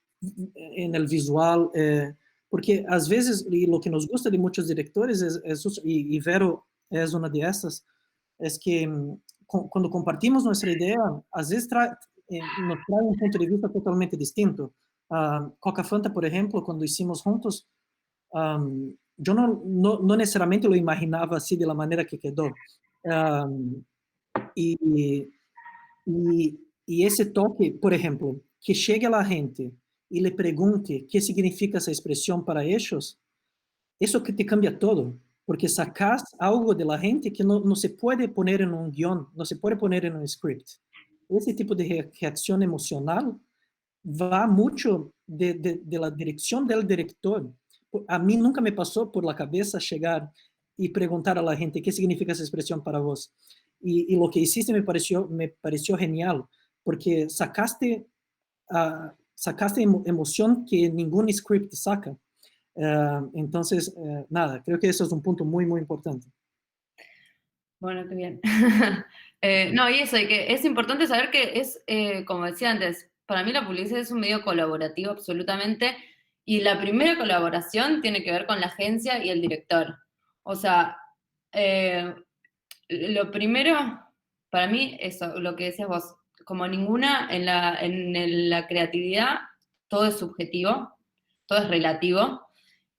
en el visual, porque às vezes, y lo que nos gusta de muchos directores, y Vero es una de estas, es que cuando compartimos nuestra idea, às vezes nos trae un punto de vista totalmente distinto. Coca Fanta, por ejemplo, cuando hicimos juntos, yo no necesariamente lo imaginaba así de la manera que quedó. Y ese toque, por ejemplo, que llegue a la gente y le pregunte qué significa esa expresión para ellos, eso que te cambia todo, porque sacas algo de la gente que no se puede poner en un guión, no se puede poner en un script. Ese tipo de reacción emocional va mucho de la dirección del director. A mí nunca me pasó por la cabeza llegar y preguntar a la gente qué significa esa expresión para vos. Y lo que hiciste me pareció genial, porque sacaste emoción que ningún script saca. Entonces, nada, creo que eso es un punto muy, muy importante. Bueno, qué bien. No, y eso, y que es importante saber que es, como decía antes, para mí la publicidad es un medio colaborativo absolutamente, y la primera colaboración tiene que ver con la agencia y el director. O sea, lo primero, para mí, eso, lo que decías vos, como ninguna, en la creatividad todo es subjetivo, todo es relativo,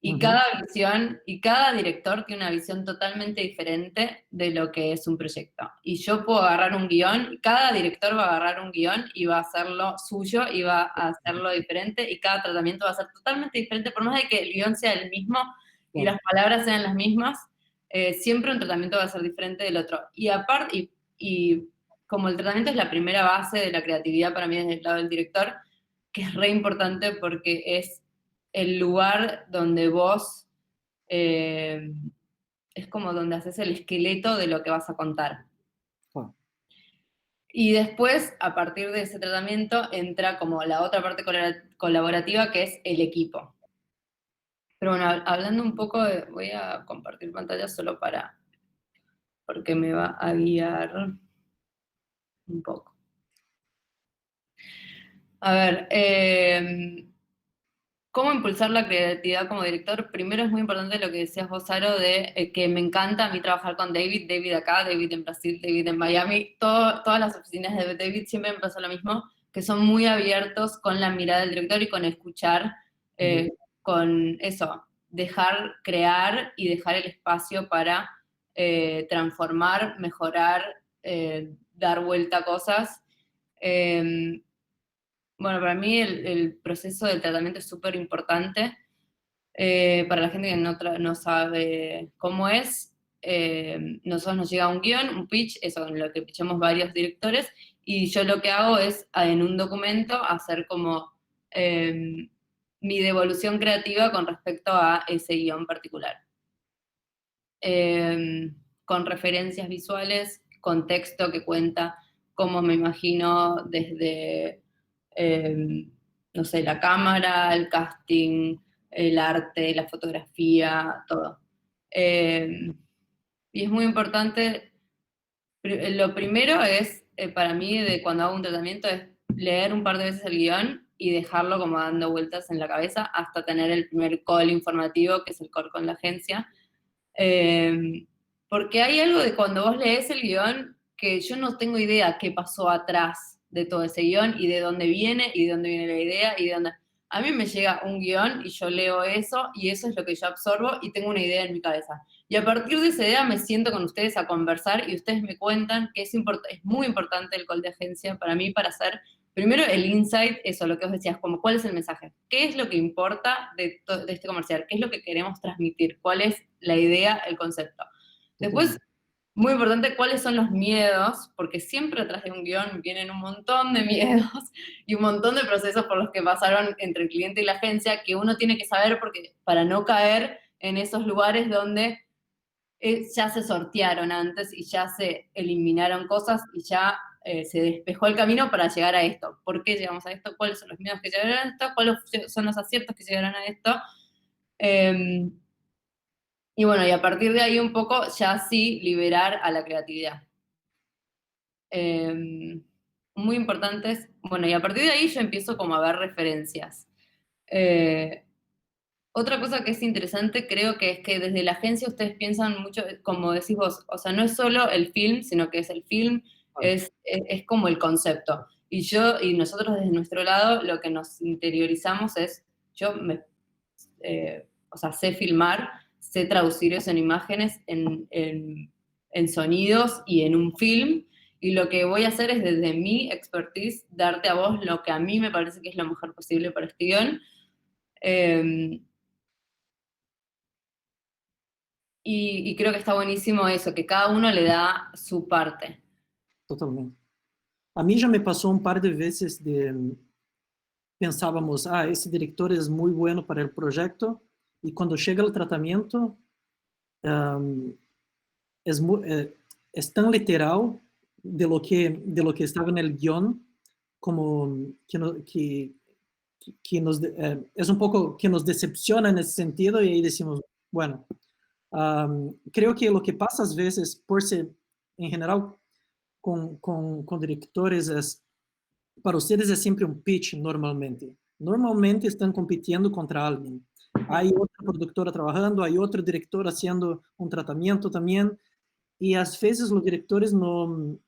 y Ujú. cada visión y cada director tiene una visión totalmente diferente de lo que es un proyecto. Y yo puedo agarrar un guión, y cada director va a agarrar un guión y va a hacerlo suyo y va a hacerlo diferente, y cada tratamiento va a ser totalmente diferente, por más de que el guión sea el mismo y Claro. las palabras sean las mismas, siempre un tratamiento va a ser diferente del otro. Y aparte, y como el tratamiento es la primera base de la creatividad para mí desde el lado del director, que es re importante porque es el lugar donde vos, es como donde haces el esqueleto de lo que vas a contar. Claro. Y después, a partir de ese tratamiento, entra como la otra parte colaborativa, que es el equipo. Pero bueno, hablando un poco de, voy a compartir pantalla solo porque me va a guiar un poco. A ver, ¿cómo impulsar la creatividad como director? Primero es muy importante lo que decías vos, Saro, de que me encanta a mí trabajar con David acá, David en Brasil, David en Miami, todas las oficinas de David siempre me pasa lo mismo, que son muy abiertos con la mirada del director y con escuchar, con eso, dejar crear y dejar el espacio para transformar, mejorar, dar vuelta a cosas. Bueno, para mí el proceso del tratamiento es súper importante. Para la gente que no sabe cómo es, nosotros nos llega un guión, un pitch, eso en lo que pitchamos varios directores, y yo lo que hago es, en un documento, hacer como mi devolución creativa con respecto a ese guión particular. Con referencias visuales, con texto que cuenta cómo me imagino desde, no sé, la cámara, el casting, el arte, la fotografía, todo. Y es muy importante, lo primero es, para mí, de cuando hago un tratamiento, es leer un par de veces el guión y dejarlo como dando vueltas en la cabeza hasta tener el primer call informativo, que es el call con la agencia. Porque hay algo de cuando vos lees el guión que yo no tengo idea qué pasó atrás de todo ese guión y de dónde viene la idea y de dónde... A mí me llega un guión y yo leo eso y eso es lo que yo absorbo y tengo una idea en mi cabeza. Y a partir de esa idea me siento con ustedes a conversar y ustedes me cuentan que es muy importante el call de agencia para mí para hacer, primero, el insight, eso, lo que vos decías, como cuál es el mensaje, qué es lo que importa de este comercial, qué es lo que queremos transmitir, cuál es la idea, el concepto. Después, muy importante, cuáles son los miedos, porque siempre atrás de un guión vienen un montón de miedos y un montón de procesos por los que pasaron entre el cliente y la agencia que uno tiene que saber para no caer en esos lugares donde ya se sortearon antes y ya se eliminaron cosas y ya se despejó el camino para llegar a esto. ¿Por qué llegamos a esto? ¿Cuáles son los miedos que llegaron a esto? ¿Cuáles son los aciertos que llegaron a esto? Y bueno, y a partir de ahí un poco ya sí liberar a la creatividad. Muy importantes. Bueno, y a partir de ahí yo empiezo como a ver referencias. Otra cosa que es interesante creo que es que desde la agencia ustedes piensan mucho, como decís vos, o sea, no es solo el film, sino que es el film, es como el concepto. Y nosotros desde nuestro lado lo que nos interiorizamos es, o sea, sé filmar, sé traducir eso en imágenes, en sonidos y en un film, y lo que voy a hacer es desde mi expertise darte a vos lo que a mí me parece que es lo mejor posible para este guión. Y creo que está buenísimo eso, que cada uno le da su parte. Totalmente. A mí ya me pasó un par de veces pensábamos, ese director es muy bueno para el proyecto, y cuando llega el tratamiento, es tan literal de lo que estaba en el guión, como que es un poco que nos decepciona en ese sentido, y ahí decimos, bueno, creo que lo que pasa a veces, por ser, en general, con directores, para ustedes es siempre un pitch normalmente. Normalmente están compitiendo contra alguien. Hay otra productora trabajando, hay otro director haciendo un tratamiento también, y a veces los directores no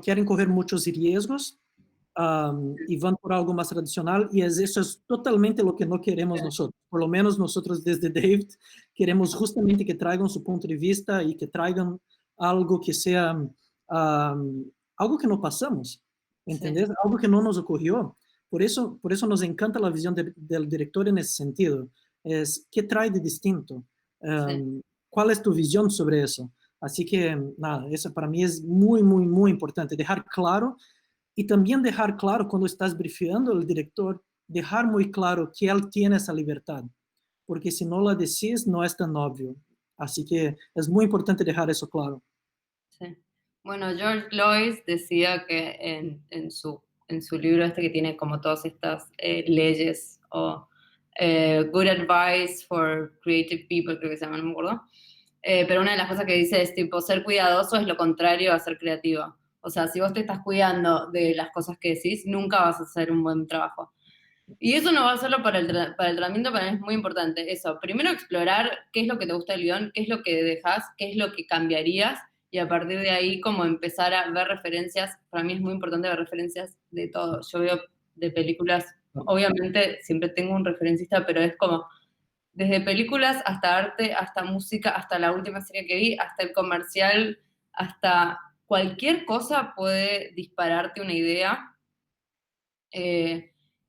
quieren coger muchos riesgos, y van por algo más tradicional, y eso es totalmente lo que no queremos nosotros. Por lo menos nosotros desde David queremos justamente que traigan su punto de vista y que traigan algo que sea algo que no pasamos, ¿entendés? Sí. Algo que no nos ocurrió. Por eso nos encanta la visión del director en ese sentido. Es, ¿qué trae de distinto? Sí. ¿Cuál es tu visión sobre eso? Así que, nada, eso para mí es muy, muy, muy importante. Dejar claro, y también dejar claro cuando estás briefeando al director, dejar muy claro que él tiene esa libertad. Porque si no la decís, no es tan obvio. Así que es muy importante dejar eso claro. Sí. Bueno, George Lois decía que en su libro que tiene como todas estas leyes o Good Advice for Creative People, creo que se llama, no me acuerdo. Pero una de las cosas que dice es tipo, ser cuidadoso es lo contrario a ser creativo. O sea, si vos te estás cuidando de las cosas que decís, nunca vas a hacer un buen trabajo. Y eso no va solo para el tratamiento, para mí es muy importante. Eso, primero explorar qué es lo que te gusta del guión, qué es lo que dejas, qué es lo que cambiarías, y a partir de ahí como empezar a ver referencias. Para mí es muy importante ver referencias de todo. Yo veo de películas, obviamente siempre tengo un referencista, pero es como desde películas hasta arte, hasta música, hasta la última serie que vi, hasta el comercial, hasta cualquier cosa puede dispararte una idea.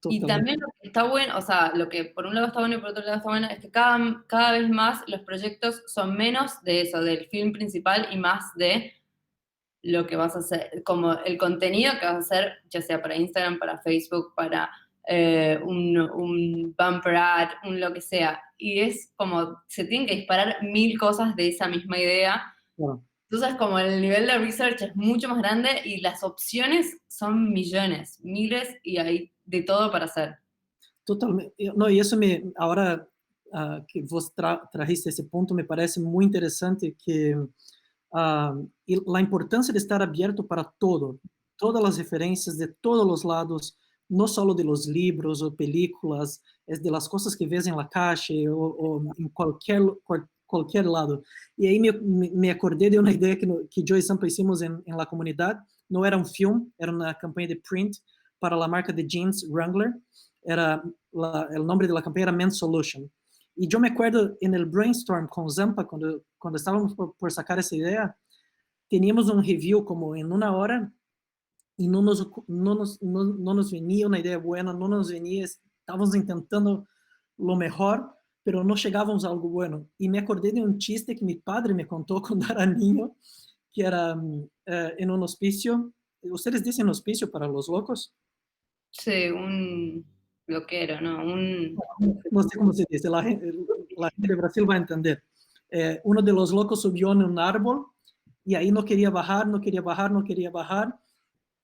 Y también lo que está bueno, o sea, lo que por un lado está bueno y por otro lado está bueno, es que cada vez más los proyectos son menos de eso, del film principal, y más de lo que vas a hacer, como el contenido que vas a hacer, ya sea para Instagram, para Facebook, para un bumper ad, un lo que sea. Y es como, se tienen que disparar 1000 cosas de esa misma idea. Bueno. Entonces, como el nivel de research es mucho más grande y las opciones son millones, miles, y hay de todo para hacer. Totalmente. No, y eso ahora que vos trajiste ese punto, me parece muy interesante que la importancia de estar abierto para todo, todas las referencias de todos los lados, no solo de los libros o películas, es de las cosas que ves en la calle o en cualquier lado. Y ahí me acordé de una idea que yo y Sampa hicimos en la comunidad. No era un film, era una campaña de print para la marca de jeans Wrangler. El nombre de la campaña era Men's Solution. Y yo me acuerdo en el brainstorm con Zampa, cuando estábamos por sacar esa idea, teníamos un review como en 1 hora y no nos venía una idea buena, no nos venía, estábamos intentando lo mejor, pero no llegábamos a algo bueno. Y me acordé de un chiste que mi padre me contó cuando era niño, que era en un hospicio. ¿Ustedes dicen hospicio para los locos? Sí, un bloquero, ¿no? No sé cómo se dice, la gente de Brasil va a entender. Uno de los locos subió en un árbol y ahí no quería bajar,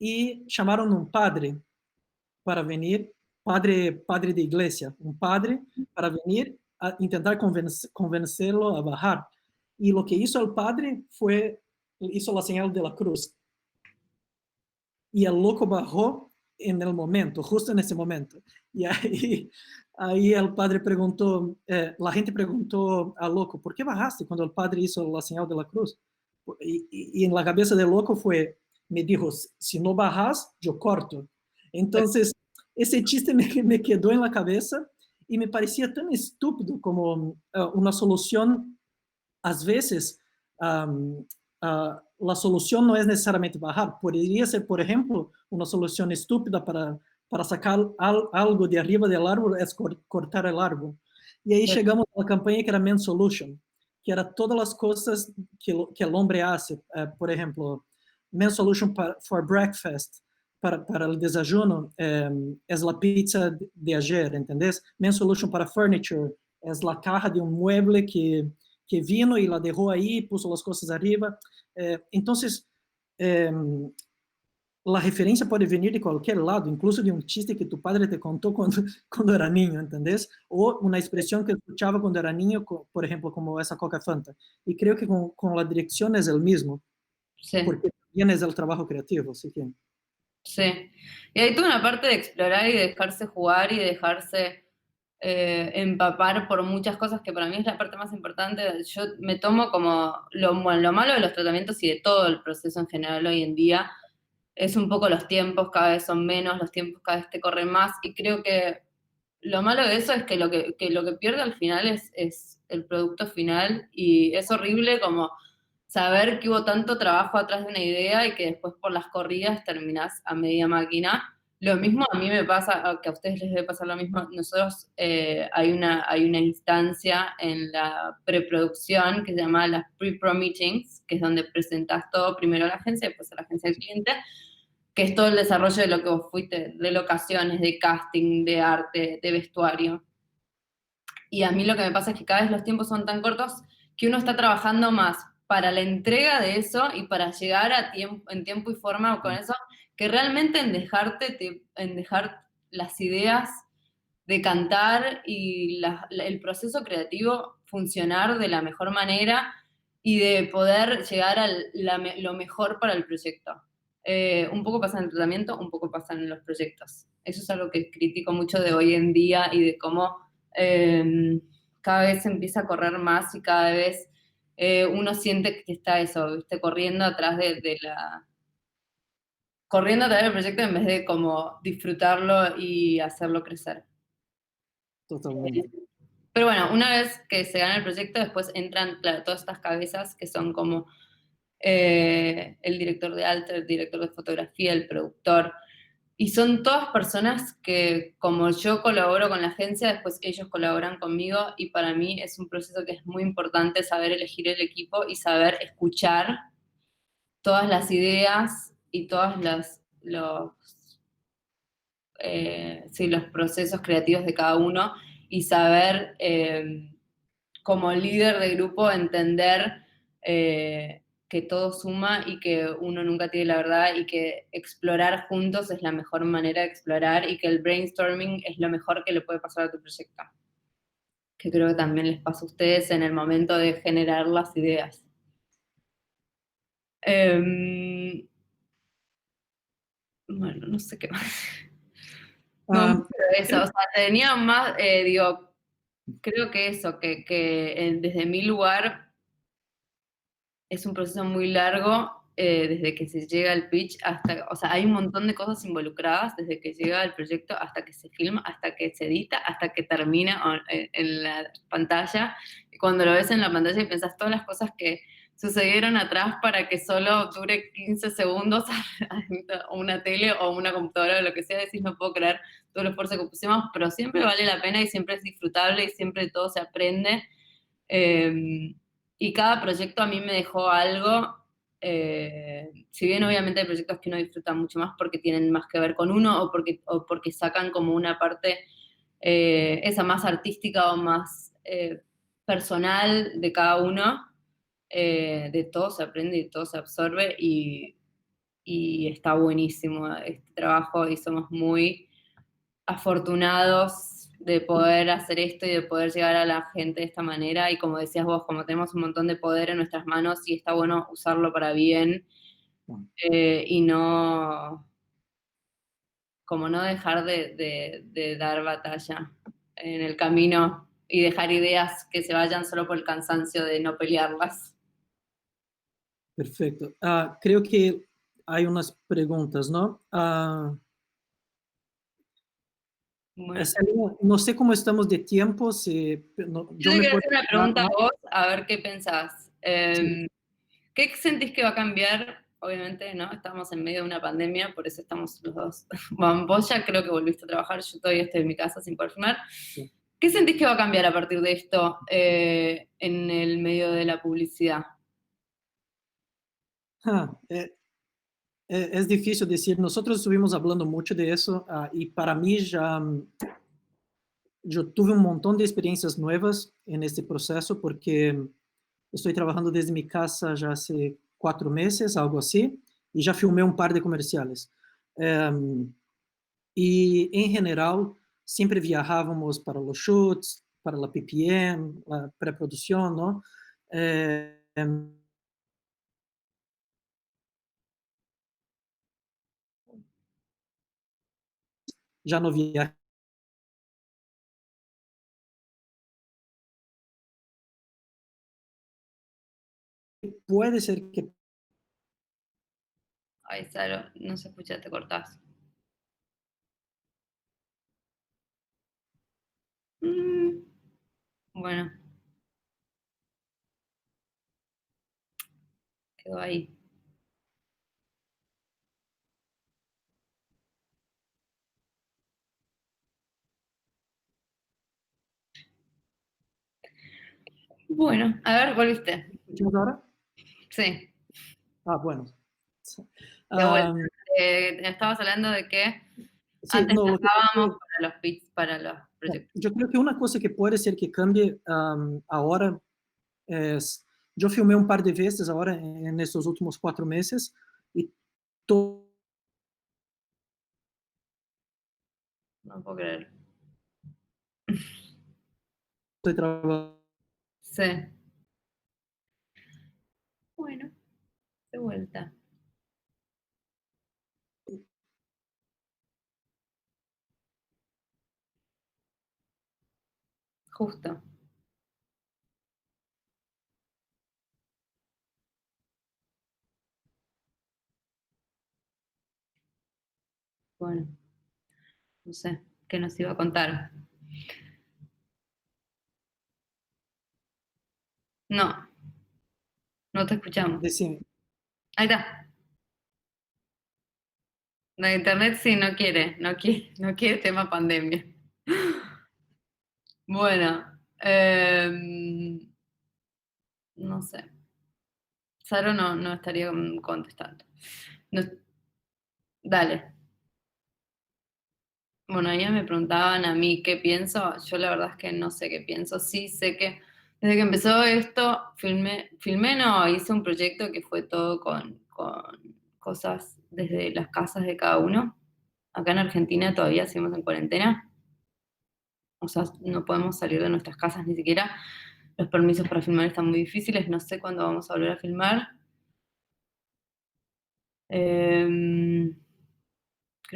y llamaron a un padre para venir, padre de iglesia, un padre para venir a intentar convencerlo a bajar. Y lo que hizo el padre hizo la señal de la cruz. Y el loco bajó en el momento, justo en ese momento. Y ahí el padre preguntó, la gente preguntó al loco, ¿por qué bajaste cuando el padre hizo la señal de la cruz? Y en la cabeza del loco me dijo, si no bajas, yo corto. Entonces, ese chiste me quedó en la cabeza y me parecía tan estúpido como una solución. A veces, la solución no es necesariamente bajar. Podría ser, por ejemplo, una solución estúpida para sacar algo de arriba del árbol, es cortar el árbol. Y ahí llegamos a la campaña que era Men's Solution, que era todas las cosas que el hombre hace. Por ejemplo, Men's Solution for breakfast, para el desayuno, es la pizza de ayer, ¿entendés? Men's Solution para furniture, es la caja de un mueble que vino y la dejó ahí, puso las cosas arriba. Entonces, la referencia puede venir de cualquier lado, incluso de un chiste que tu padre te contó cuando era niño, ¿entendés? O una expresión que escuchaba cuando era niño, por ejemplo, como esa Coca Fanta. Y creo que con la dirección es el mismo, sí, porque también es el trabajo creativo, así que... Sí, y hay toda una parte de explorar y dejarse jugar y dejarse empapar por muchas cosas, que para mí es la parte más importante. Yo me tomo como lo malo de los tratamientos y de todo el proceso en general hoy en día, es un poco los tiempos cada vez son menos, los tiempos cada vez te corren más, y creo que lo malo de eso es que lo que pierde al final es el producto final, y es horrible como saber que hubo tanto trabajo atrás de una idea y que después por las corridas terminás a media máquina. Lo mismo a mí me pasa, que a ustedes les debe pasar lo mismo. Nosotros hay una instancia en la preproducción que se llama las pre-pro meetings, que es donde presentas todo primero a la agencia, después a la agencia del cliente, que es todo el desarrollo de lo que vos fuiste, de locaciones, de casting, de arte, de vestuario. Y a mí lo que me pasa es que cada vez los tiempos son tan cortos que uno está trabajando más para la entrega de eso y para llegar a en tiempo y forma con eso, que realmente en dejar las ideas de cantar y el proceso creativo funcionar de la mejor manera y de poder llegar a lo mejor para el proyecto. Un poco pasa en el tratamiento, un poco pasa en los proyectos. Eso es algo que critico mucho de hoy en día y de cómo cada vez se empieza a correr más y cada vez uno siente que está eso, ¿viste? Corriendo atrás corriendo atrás del proyecto en vez de como disfrutarlo y hacerlo crecer. Totalmente. Pero bueno, una vez que se gana el proyecto, después entran, claro, todas estas cabezas que son como el director de arte, el director de fotografía, el productor, y son todas personas que, como yo colaboro con la agencia, después ellos colaboran conmigo, y para mí es un proceso que es muy importante saber elegir el equipo y saber escuchar todas las ideas y todos los procesos creativos de cada uno, y saber, como líder de grupo, entender que todo suma y que uno nunca tiene la verdad y que explorar juntos es la mejor manera de explorar y que el brainstorming es lo mejor que le puede pasar a tu proyecto. Que creo que también les pasa a ustedes en el momento de generar las ideas. Bueno, no sé qué más. No, pero eso, o sea, tenía más, digo, creo que eso, que desde mi lugar es un proceso muy largo, desde que se llega al pitch hasta, o sea, hay un montón de cosas involucradas, desde que llega el proyecto hasta que se filma, hasta que se edita, hasta que termina en la pantalla. Y cuando lo ves en la pantalla y pensás todas las cosas que sucedieron atrás para que solo dure 15 segundos una tele o una computadora o lo que sea, decís, no puedo creer todo el esfuerzo que pusimos, pero siempre vale la pena y siempre es disfrutable y siempre todo se aprende. Y cada proyecto a mí me dejó algo, si bien obviamente hay proyectos que uno disfruta mucho más porque tienen más que ver con uno o porque sacan como una parte esa más artística o más personal de cada uno, de todo se aprende y todo se absorbe y está buenísimo este trabajo y somos muy afortunados de poder hacer esto y de poder llegar a la gente de esta manera, y como decías vos, como tenemos un montón de poder en nuestras manos y está bueno usarlo para bien, y no dejar de dar batalla en el camino y dejar ideas que se vayan solo por el cansancio de no pelearlas. Perfecto. Creo que hay unas preguntas, ¿no? Bueno. No sé cómo estamos de tiempo. Yo te quiero hacer una pregunta a vos, a ver qué pensás. Sí. ¿Qué sentís que va a cambiar? Obviamente, ¿no? Estamos en medio de una pandemia, por eso estamos los dos. Bueno, vos ya creo que volviste a trabajar, yo todavía estoy en mi casa sin poder filmar. Sí. ¿Qué sentís que va a cambiar a partir de esto en el medio de la publicidad? Es difícil decir. Nosotros estuvimos hablando mucho de eso, y para mí ya yo tuve un montón de experiencias nuevas en este proceso porque estoy trabajando desde mi casa ya hace 4 meses, algo así, y ya filmé un par de comerciales. Y en general siempre viajábamos para los shoots, para la PPM, la preproducción, ¿no? Ya no viajé. Puede ser que Ay, Saro, no se escucha, te cortás. Bueno, quedó ahí. Bueno, a ver, volviste. ¿Escuchamos ahora? Sí, Ah, bueno. de vuelta. Am, Estabas hablando de que sí, antes no, lo que viajábamos para los pits, para los proyectos. yo creo que una cosa que puede ser que cambie ahora es, yo filmé un par de veces ahora en estos últimos 4 meses y todo No puedo creer. estoy trabajando. Sí. Bueno, de vuelta. Justo. Bueno, no sé, ¿qué nos iba a contar? No, no te escuchamos. Decime. Ahí está. La internet sí no quiere, no quiere tema pandemia. Bueno, no sé. Saro no estaría contestando. No- dale. Bueno, ella me preguntaban a mí qué pienso. Yo la verdad es que no sé qué pienso. Sí sé que desde que empezó esto, no, hice un proyecto que fue todo con cosas desde las casas de cada uno. Acá en Argentina todavía seguimos en cuarentena. O sea, no podemos salir de nuestras casas ni siquiera. Los permisos para filmar están muy difíciles. No sé cuándo vamos a volver a filmar. Creo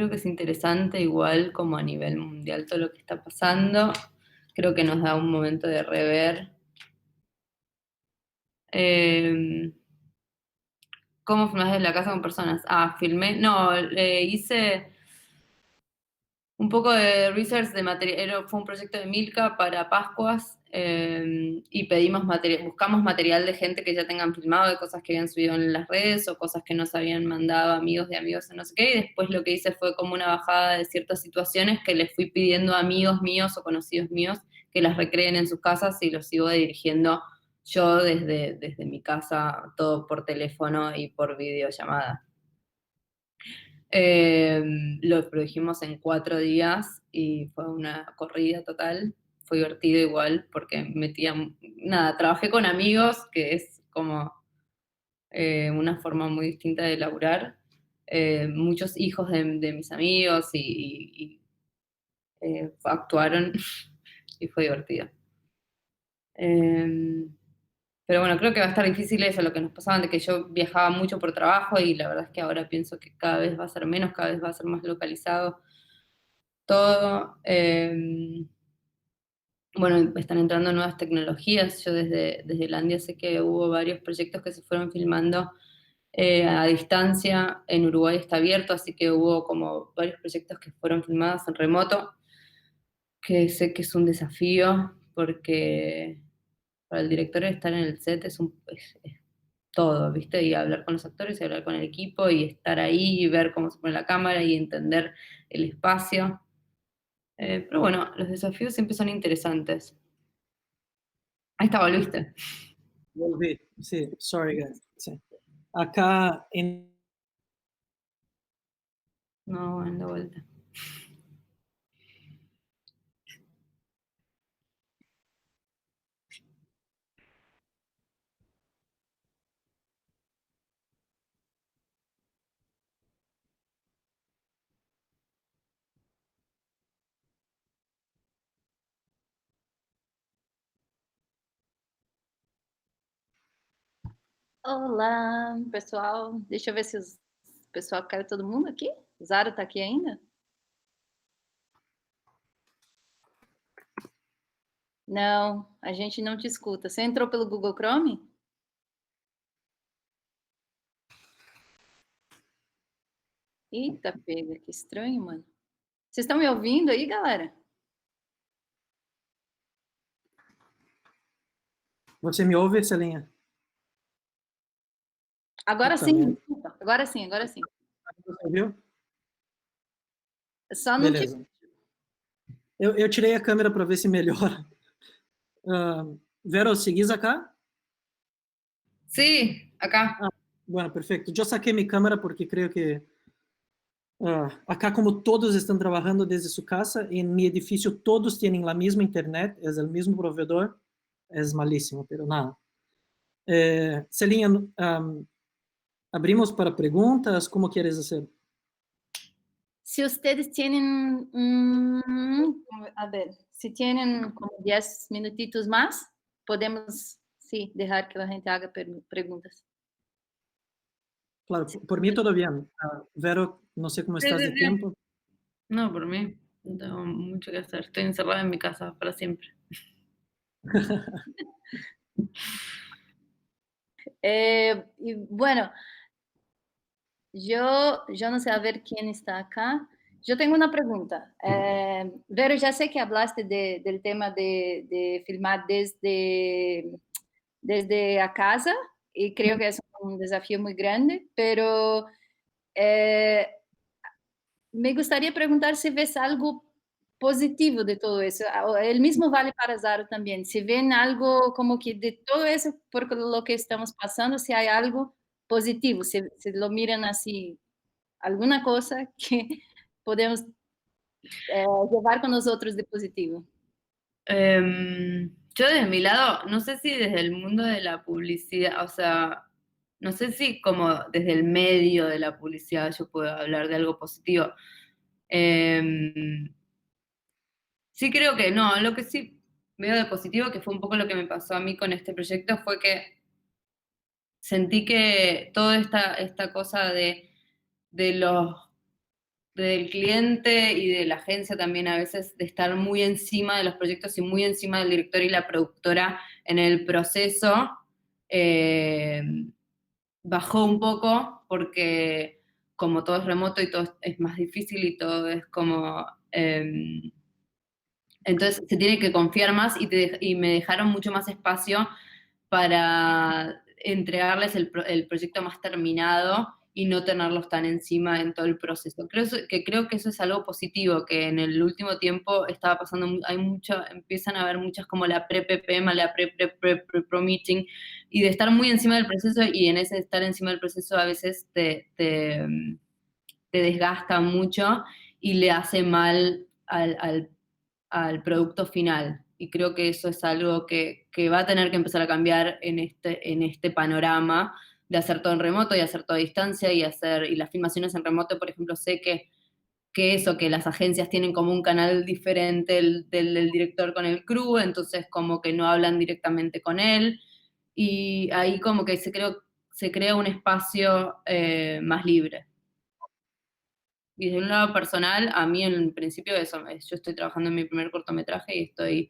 que es interesante igual como a nivel mundial todo lo que está pasando. Creo que nos da un momento de rever cómo filmás desde la casa con personas. Hice un poco de research de material, fue un proyecto de Milka para Pascuas y buscamos material de gente que ya tengan filmado, de cosas que habían subido en las redes o cosas que nos habían mandado amigos de amigos no sé qué, y después lo que hice fue como una bajada de ciertas situaciones que les fui pidiendo a amigos míos o conocidos míos que las recreen en sus casas y los sigo dirigiendo yo desde mi casa, todo por teléfono y por videollamada. Lo produjimos en 4 días y fue una corrida total. Fue divertido igual porque trabajé con amigos, que es como una forma muy distinta de laburar. Muchos hijos de mis amigos y actuaron y fue divertido. Pero bueno, creo que va a estar difícil eso, lo que nos pasaba de que yo viajaba mucho por trabajo y la verdad es que ahora pienso que cada vez va a ser menos, cada vez va a ser más localizado todo. Bueno, están entrando nuevas tecnologías. Yo desde Landia sé que hubo varios proyectos que se fueron filmando a distancia. En Uruguay está abierto, así que hubo como varios proyectos que fueron filmados en remoto, que sé que es un desafío porque para el director estar en el set es todo, ¿viste? Y hablar con los actores y hablar con el equipo y estar ahí y ver cómo se pone la cámara y entender el espacio. Pero bueno, los desafíos siempre son interesantes. Ahí está, volviste. Volví. Sí, sorry guys. Sí. Acá en No, bueno, de vuelta. Olá, pessoal. Deixa eu ver se o pessoal caiu todo mundo aqui. Zara tá aqui ainda? Não, a gente não te escuta. Você entrou pelo Google Chrome? Eita, pega, que estranho, mano. Vocês estão me ouvindo aí, galera? Você me ouve, Celinha? Agora Puta sim, merda. desculpa. Agora sim, agora sim. Você ouviu? Só não Beleza. Eu tirei a câmera para ver se melhora. Vero, ¿seguís acá? Sí, acá. Bueno, perfecto. Yo saqué mi cámara porque creo que acá como todos están trabajando desde su casa, en mi edificio todos tienen la misma internet, es el mismo proveedor, es malísimo, pero nada. Celinha, abrimos para preguntas, ¿cómo quieres hacer? Si ustedes tienen, a ver, si tienen como 10 minutitos más, podemos, sí, dejar que la gente haga preguntas. Claro, por mí todo bien. Vero, no sé cómo estás de tiempo. No, por mí. No tengo mucho que hacer. Estoy encerrada en mi casa para siempre. Y bueno, yo no sé a ver quién está acá. Yo tengo una pregunta. Vero, ya sé que hablaste del tema de filmar desde a casa y creo que es un desafío muy grande, pero me gustaría preguntar si ves algo positivo de todo eso. El mismo vale para Zaro también. Si ven algo como que de todo eso, por lo que estamos pasando, si hay algo positivo, si lo miran así, alguna cosa que podemos llevar con nosotros de positivo. Yo desde mi lado, no sé si desde el mundo de la publicidad, o sea, no sé si como desde el medio de la publicidad yo puedo hablar de algo positivo. Sí creo que no, lo que sí veo de positivo, que fue un poco lo que me pasó a mí con este proyecto, fue que sentí que toda esta cosa del cliente y de la agencia también a veces de estar muy encima de los proyectos y muy encima del director y la productora en el proceso, bajó un poco porque como todo es remoto y todo es más difícil y todo es como... entonces se tiene que confiar más y me dejaron mucho más espacio para entregarles el proyecto más terminado y no tenerlos tan encima en todo el proceso. Creo que eso es algo positivo, que en el último tiempo estaba pasando, empiezan a haber muchas como la pre-PPM, la pre-meeting, y de estar muy encima del proceso, y en ese estar encima del proceso a veces te desgasta mucho y le hace mal al producto final. Y creo que eso es algo que va a tener que empezar a cambiar en este panorama de hacer todo en remoto y hacer todo a distancia y las filmaciones en remoto, por ejemplo, sé que las agencias tienen como un canal diferente del director con el crew, entonces como que no hablan directamente con él, y ahí como que se crea un espacio más libre. Y desde un lado personal, a mí en principio yo estoy trabajando en mi primer cortometraje y estoy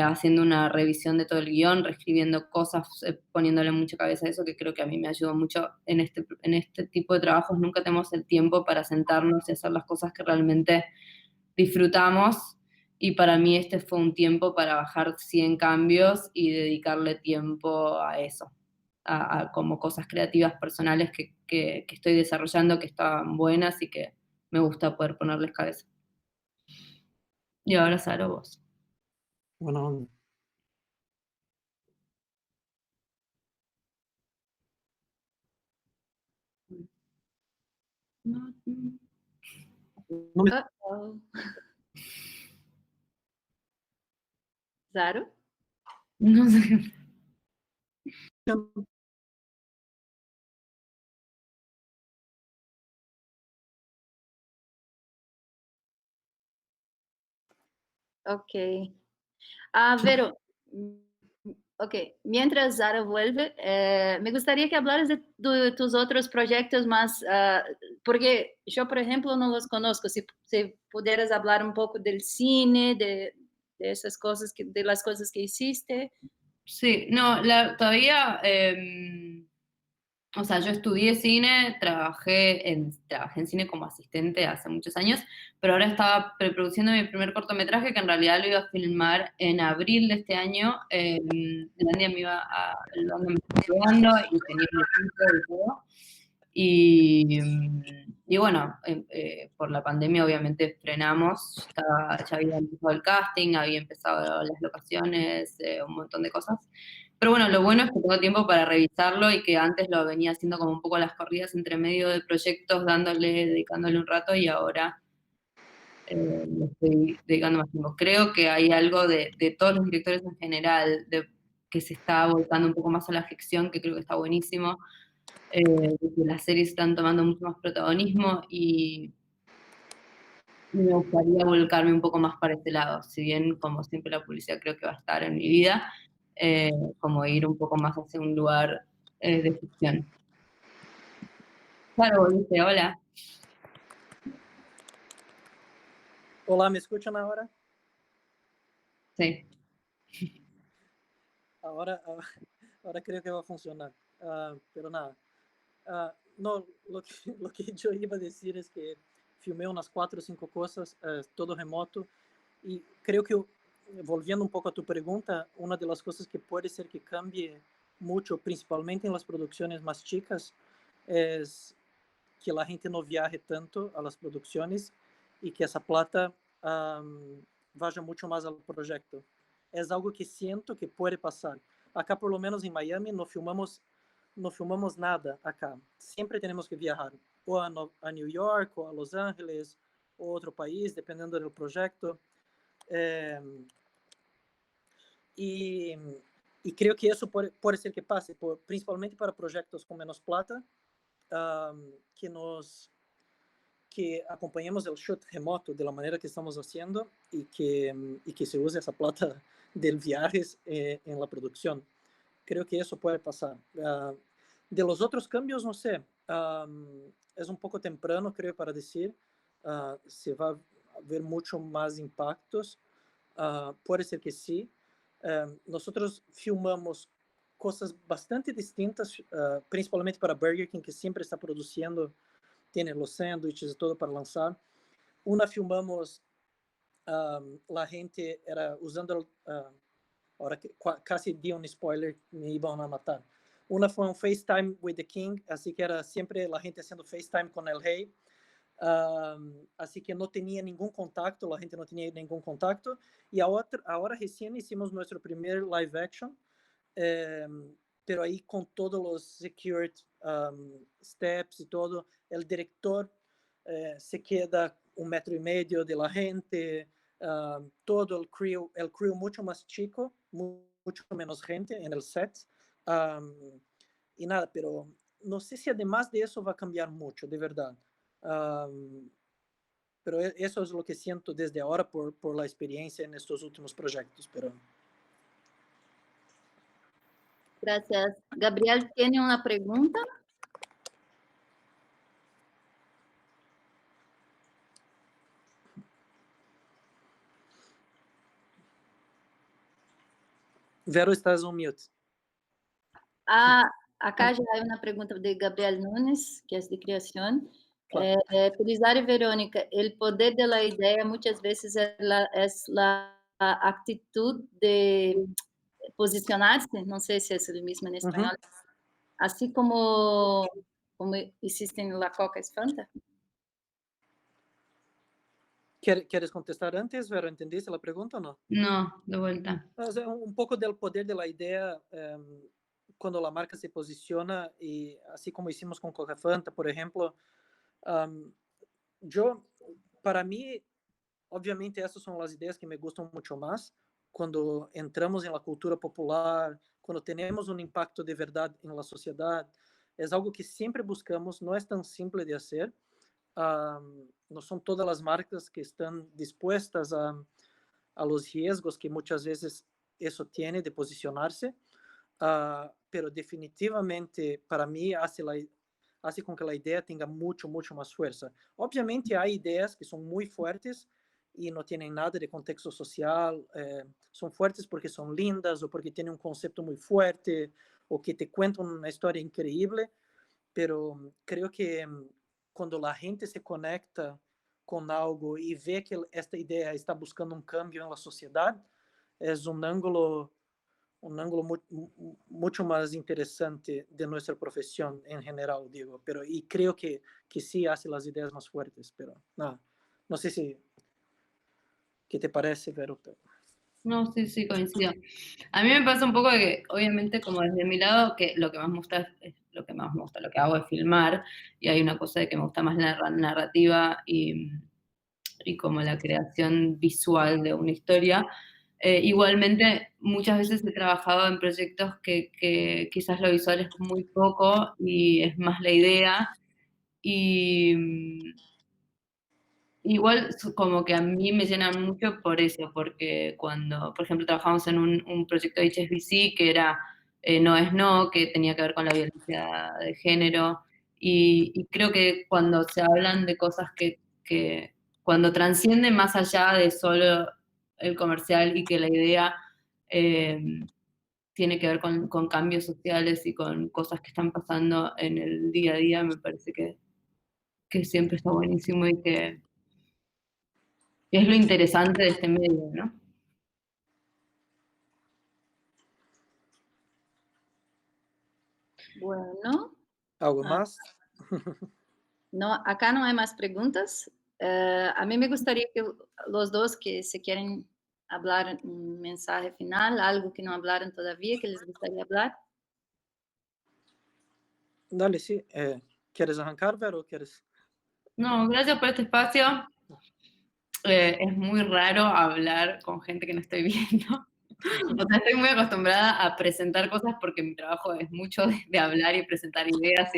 haciendo una revisión de todo el guión, reescribiendo cosas, poniéndole mucha cabeza a eso, que creo que a mí me ayudó mucho en este tipo de trabajos. Nunca tenemos el tiempo para sentarnos y hacer las cosas que realmente disfrutamos, y para mí este fue un tiempo para bajar 100 cambios y dedicarle tiempo a eso. A como cosas creativas personales que estoy desarrollando, que estaban buenas y que me gusta poder ponerles cabeza. Y ahora, Saro, vos. Bueno, Zaro? No sé. Ok. Vero, ok, mientras Zara vuelve, me gustaría que hablaras de tus otros proyectos más, porque yo, por ejemplo, no los conozco. Si pudieras hablar un poco del cine, de esas cosas, de las cosas que hiciste. Sí, no, todavía O sea, yo estudié cine, trabajé en cine como asistente hace muchos años, pero ahora estaba preproduciendo mi primer cortometraje, que en realidad lo iba a filmar en abril de este año. Landia me iba a Londres, me estaba llevando y tenía el equipo y todo. Y bueno, por la pandemia obviamente frenamos, ya había empezado el casting, había empezado las locaciones, un montón de cosas. Pero bueno, lo bueno es que tengo tiempo para revisarlo y que antes lo venía haciendo como un poco las corridas entre medio de proyectos, dedicándole un rato y ahora le estoy dedicando más tiempo. Creo que hay algo de todos los directores en general, que se está volcando un poco más a la ficción, que creo que está buenísimo. Que las series están tomando mucho más protagonismo y me gustaría volcarme un poco más para este lado, si bien como siempre la publicidad creo que va a estar en mi vida, como ir un poco más hacia un lugar de ficción. Claro, volviste, hola. Hola, ¿me escuchan ahora? Sí. Ahora creo que va a funcionar, pero nada. No, lo que yo iba a decir es que filmé unas 4 o 5 cosas, todo remoto, y creo que, volviendo un poco a tu pregunta, una de las cosas que puede ser que cambie mucho, principalmente en las producciones más chicas, es que la gente no viaje tanto a las producciones y que esa plata vaya mucho más al proyecto. Es algo que siento que puede pasar. Acá, por lo menos en Miami, no filmamos nada acá. Siempre tenemos que viajar, o a New York, o a Los Ángeles, o otro país, dependiendo del proyecto. Y creo que eso puede ser que pase, principalmente para proyectos con menos plata, que acompañemos el shot remoto de la manera que estamos haciendo y que se use esa plata del viajes en la producción. Creo que eso puede pasar. De los otros cambios, no sé. Es un poco temprano, creo, para decir. Se va a ver mucho más impactos. Puede ser que sí. Nosotros filmamos cosas bastante distintas, principalmente para Burger King, que siempre está produciendo, tiene los sándwiches y todo para lanzar. Una filmamos, la gente era usando, ahora que casi di un spoiler, me iban a matar. Una fue un FaceTime with the King, así que era siempre la gente haciendo FaceTime con el rey. Así que no tenía ningún contacto, la gente no tenía ningún contacto. Y ahora recién hicimos nuestro primer live action, pero ahí con todos los security steps y todo, el director se queda 1,5 metros de la gente, todo el crew mucho más chico, mucho menos gente en el set. Y nada, pero no sé si además de eso va a cambiar mucho, de verdad. Pero eso es lo que siento desde ahora por la experiencia en estos últimos proyectos. Pero... Gracias. Gabriel tiene una pregunta. Vero, estás on mute. Acá ya hay una pregunta de Gabriel Nunes, que es de creación. Claro. Pilar y Verónica, el poder de la idea muchas veces es la actitud de posicionarse, no sé si es el mismo en español, así como hiciste en La Coca es Fanta. ¿Quieres contestar antes, Vero? ¿Entendiste la pregunta o no? No, de vuelta. O sea, un poco del poder de la idea cuando la marca se posiciona, y así como hicimos con Coca Fanta, por ejemplo. Para mí, obviamente, esas son las ideas que me gustan mucho más. Cuando entramos en la cultura popular, cuando tenemos un impacto de verdad en la sociedad, es algo que siempre buscamos, no es tan simple de hacer. No son todas las marcas que están dispuestas a los riesgos que muchas veces eso tiene de posicionarse, pero definitivamente para mí hace con que la idea tenga mucho más fuerza. Obviamente hay ideas que son muy fuertes y no tienen nada de contexto social, son fuertes porque son lindas o porque tienen un concepto muy fuerte o que te cuentan una historia increíble, pero creo que cuando la gente se conecta con algo y ve que esta idea está buscando un cambio en la sociedad, es un ángulo mucho más interesante de nuestra profesión en general, digo, pero y creo que sí hace las ideas más fuertes, pero no sé si, ¿qué te parece, Vero? No, sí, coincido. A mí me pasa un poco de que, obviamente, como desde mi lado, que lo que más me gusta es lo que más me gusta, lo que hago es filmar, y hay una cosa de que me gusta más la narrativa y como la creación visual de una historia. Igualmente, muchas veces he trabajado en proyectos que quizás lo visual es muy poco y es más la idea, y igual como que a mí me llena mucho por eso, porque cuando, por ejemplo, trabajamos en un proyecto de HSBC que era No es No, que tenía que ver con la violencia de género, y creo que cuando se hablan de cosas que cuando transcienden más allá de solo el comercial y que la idea tiene que ver con cambios sociales y con cosas que están pasando en el día a día, me parece que siempre está buenísimo y que es lo interesante de este medio, ¿no? Bueno. ¿Algo más? No, acá no hay más preguntas. A mí me gustaría que los dos que se quieren hablar un mensaje final, algo que no hablaron todavía, que les gustaría hablar. Dale, sí. ¿Quieres arrancar, Vero, o quieres? No, gracias por este espacio. Es muy raro hablar con gente que no estoy viendo. O sea, estoy muy acostumbrada a presentar cosas porque mi trabajo es mucho de hablar y presentar ideas,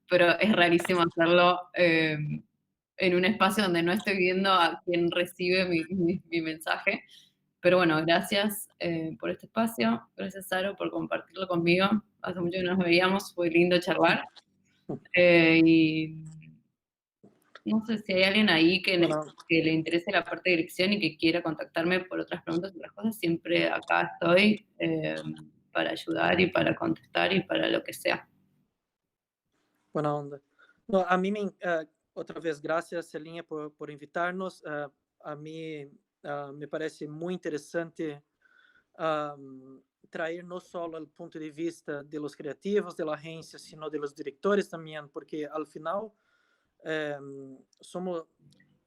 pero es rarísimo hacerlo en un espacio donde no estoy viendo a quien recibe mi mensaje. Pero bueno, gracias por este espacio. Gracias, Saro, por compartirlo conmigo. Hace mucho que no nos veíamos, fue lindo charlar. Y no sé si hay alguien ahí que le interese la parte de dirección y que quiera contactarme por otras preguntas y otras cosas, siempre acá estoy para ayudar y para contestar y para lo que sea. Buena onda. No, a mí otra vez, gracias, Celinha, por invitarnos. A mí me parece muy interesante traer no solo el punto de vista de los creativos de la agencia, sino de los directores también, porque al final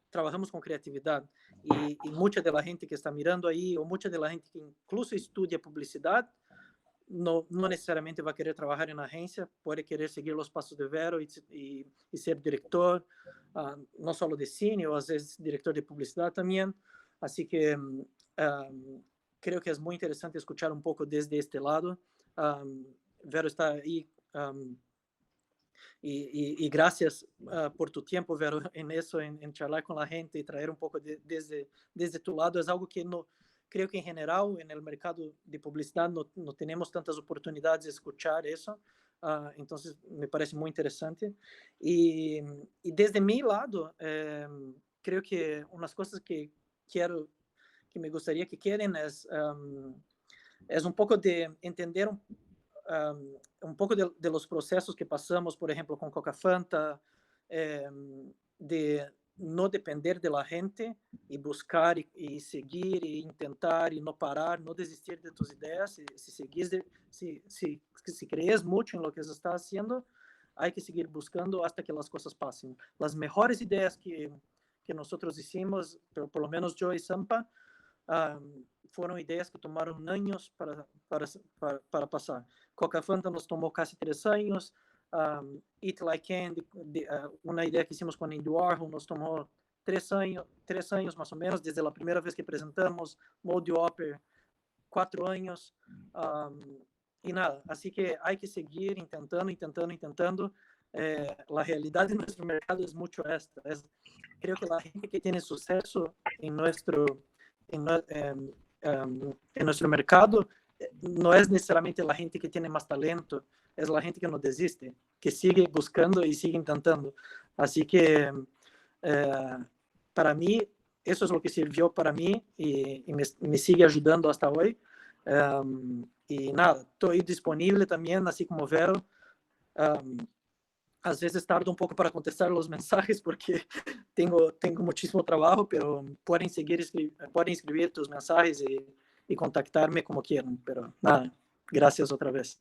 trabajamos con creatividad y mucha de la gente que está mirando ahí, o mucha de la gente que incluso estudia publicidad, no necesariamente va a querer trabajar en agencia, puede querer seguir los pasos de Vero y ser director, no solo de cine, o a veces director de publicidad también. Así que creo que es muy interesante escuchar un poco desde este lado. Vero está ahí. Y gracias por tu tiempo, Vero, en eso, en charlar con la gente y traer un poco desde tu lado. Es algo que no creo que en general en el mercado de publicidad no tenemos tantas oportunidades de escuchar eso. Entonces me parece muy interesante. Y desde mi lado, creo que unas cosas que me gustaría que quieran es un poco de entender un poco de los procesos que pasamos, por ejemplo, con Coca Fanta, de no depender de la gente y buscar y seguir y intentar y no parar, no desistir de tus ideas. Si crees mucho en lo que se está haciendo, hay que seguir buscando hasta que las cosas pasen. Las mejores ideas que nosotros hicimos, pero por lo menos yo y Sampa, fueron ideas que tomaron años para pasar. Coca Fanta nos tomó casi 3 años. Eat Like Candy, una idea que hicimos con Andy Warhol, nos tomó 3 años más o menos, desde la primera vez que presentamos. Mode Opera, 4 años. Y nada, así que hay que seguir intentando. La realidad de nuestro mercado es mucho esta. Creo que la gente que tiene suceso en nuestro mercado no es necesariamente la gente que tiene más talento, es la gente que no desiste, que sigue buscando y sigue intentando. Así que para mí, eso es lo que sirvió para mí y me sigue ayudando hasta hoy. Y nada, estoy disponible también, así como Vero. às vezes tardo um pouco para contestar os mensajes porque tenho muitíssimo trabalho, pero podem escrever tus mensajes e contactar-me como quieran. Pero nada, gracias outra vez.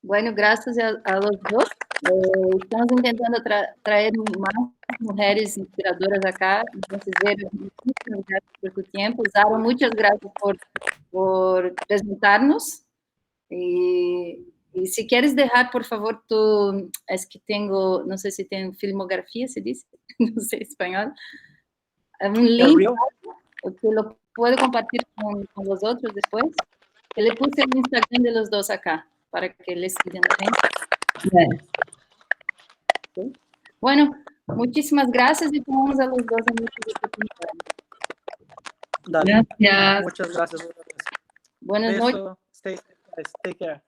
Bueno, gracias a los dos. Estamos intentando traer más mujeres inspiradoras acá. Entonces, muchísimas gracias por tu tiempo. Zaro, muchas gracias por presentarnos. Y si quieres dejar, por favor, es que tengo, no sé si tengo filmografía, se dice, no sé español, un link que lo puedo compartir con vosotros después. Que le puse el Instagram de los dos acá, para que les sigan también. ¿Sí? Bueno, muchísimas gracias y tomamos a los dos en nuestra oportunidad. Dale. Gracias. Muchas gracias. Buenas noches. Stay care.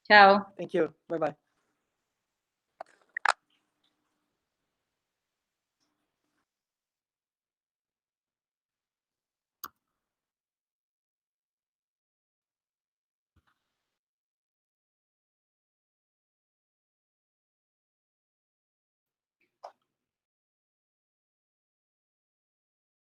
Chao. Thank you. Bye bye.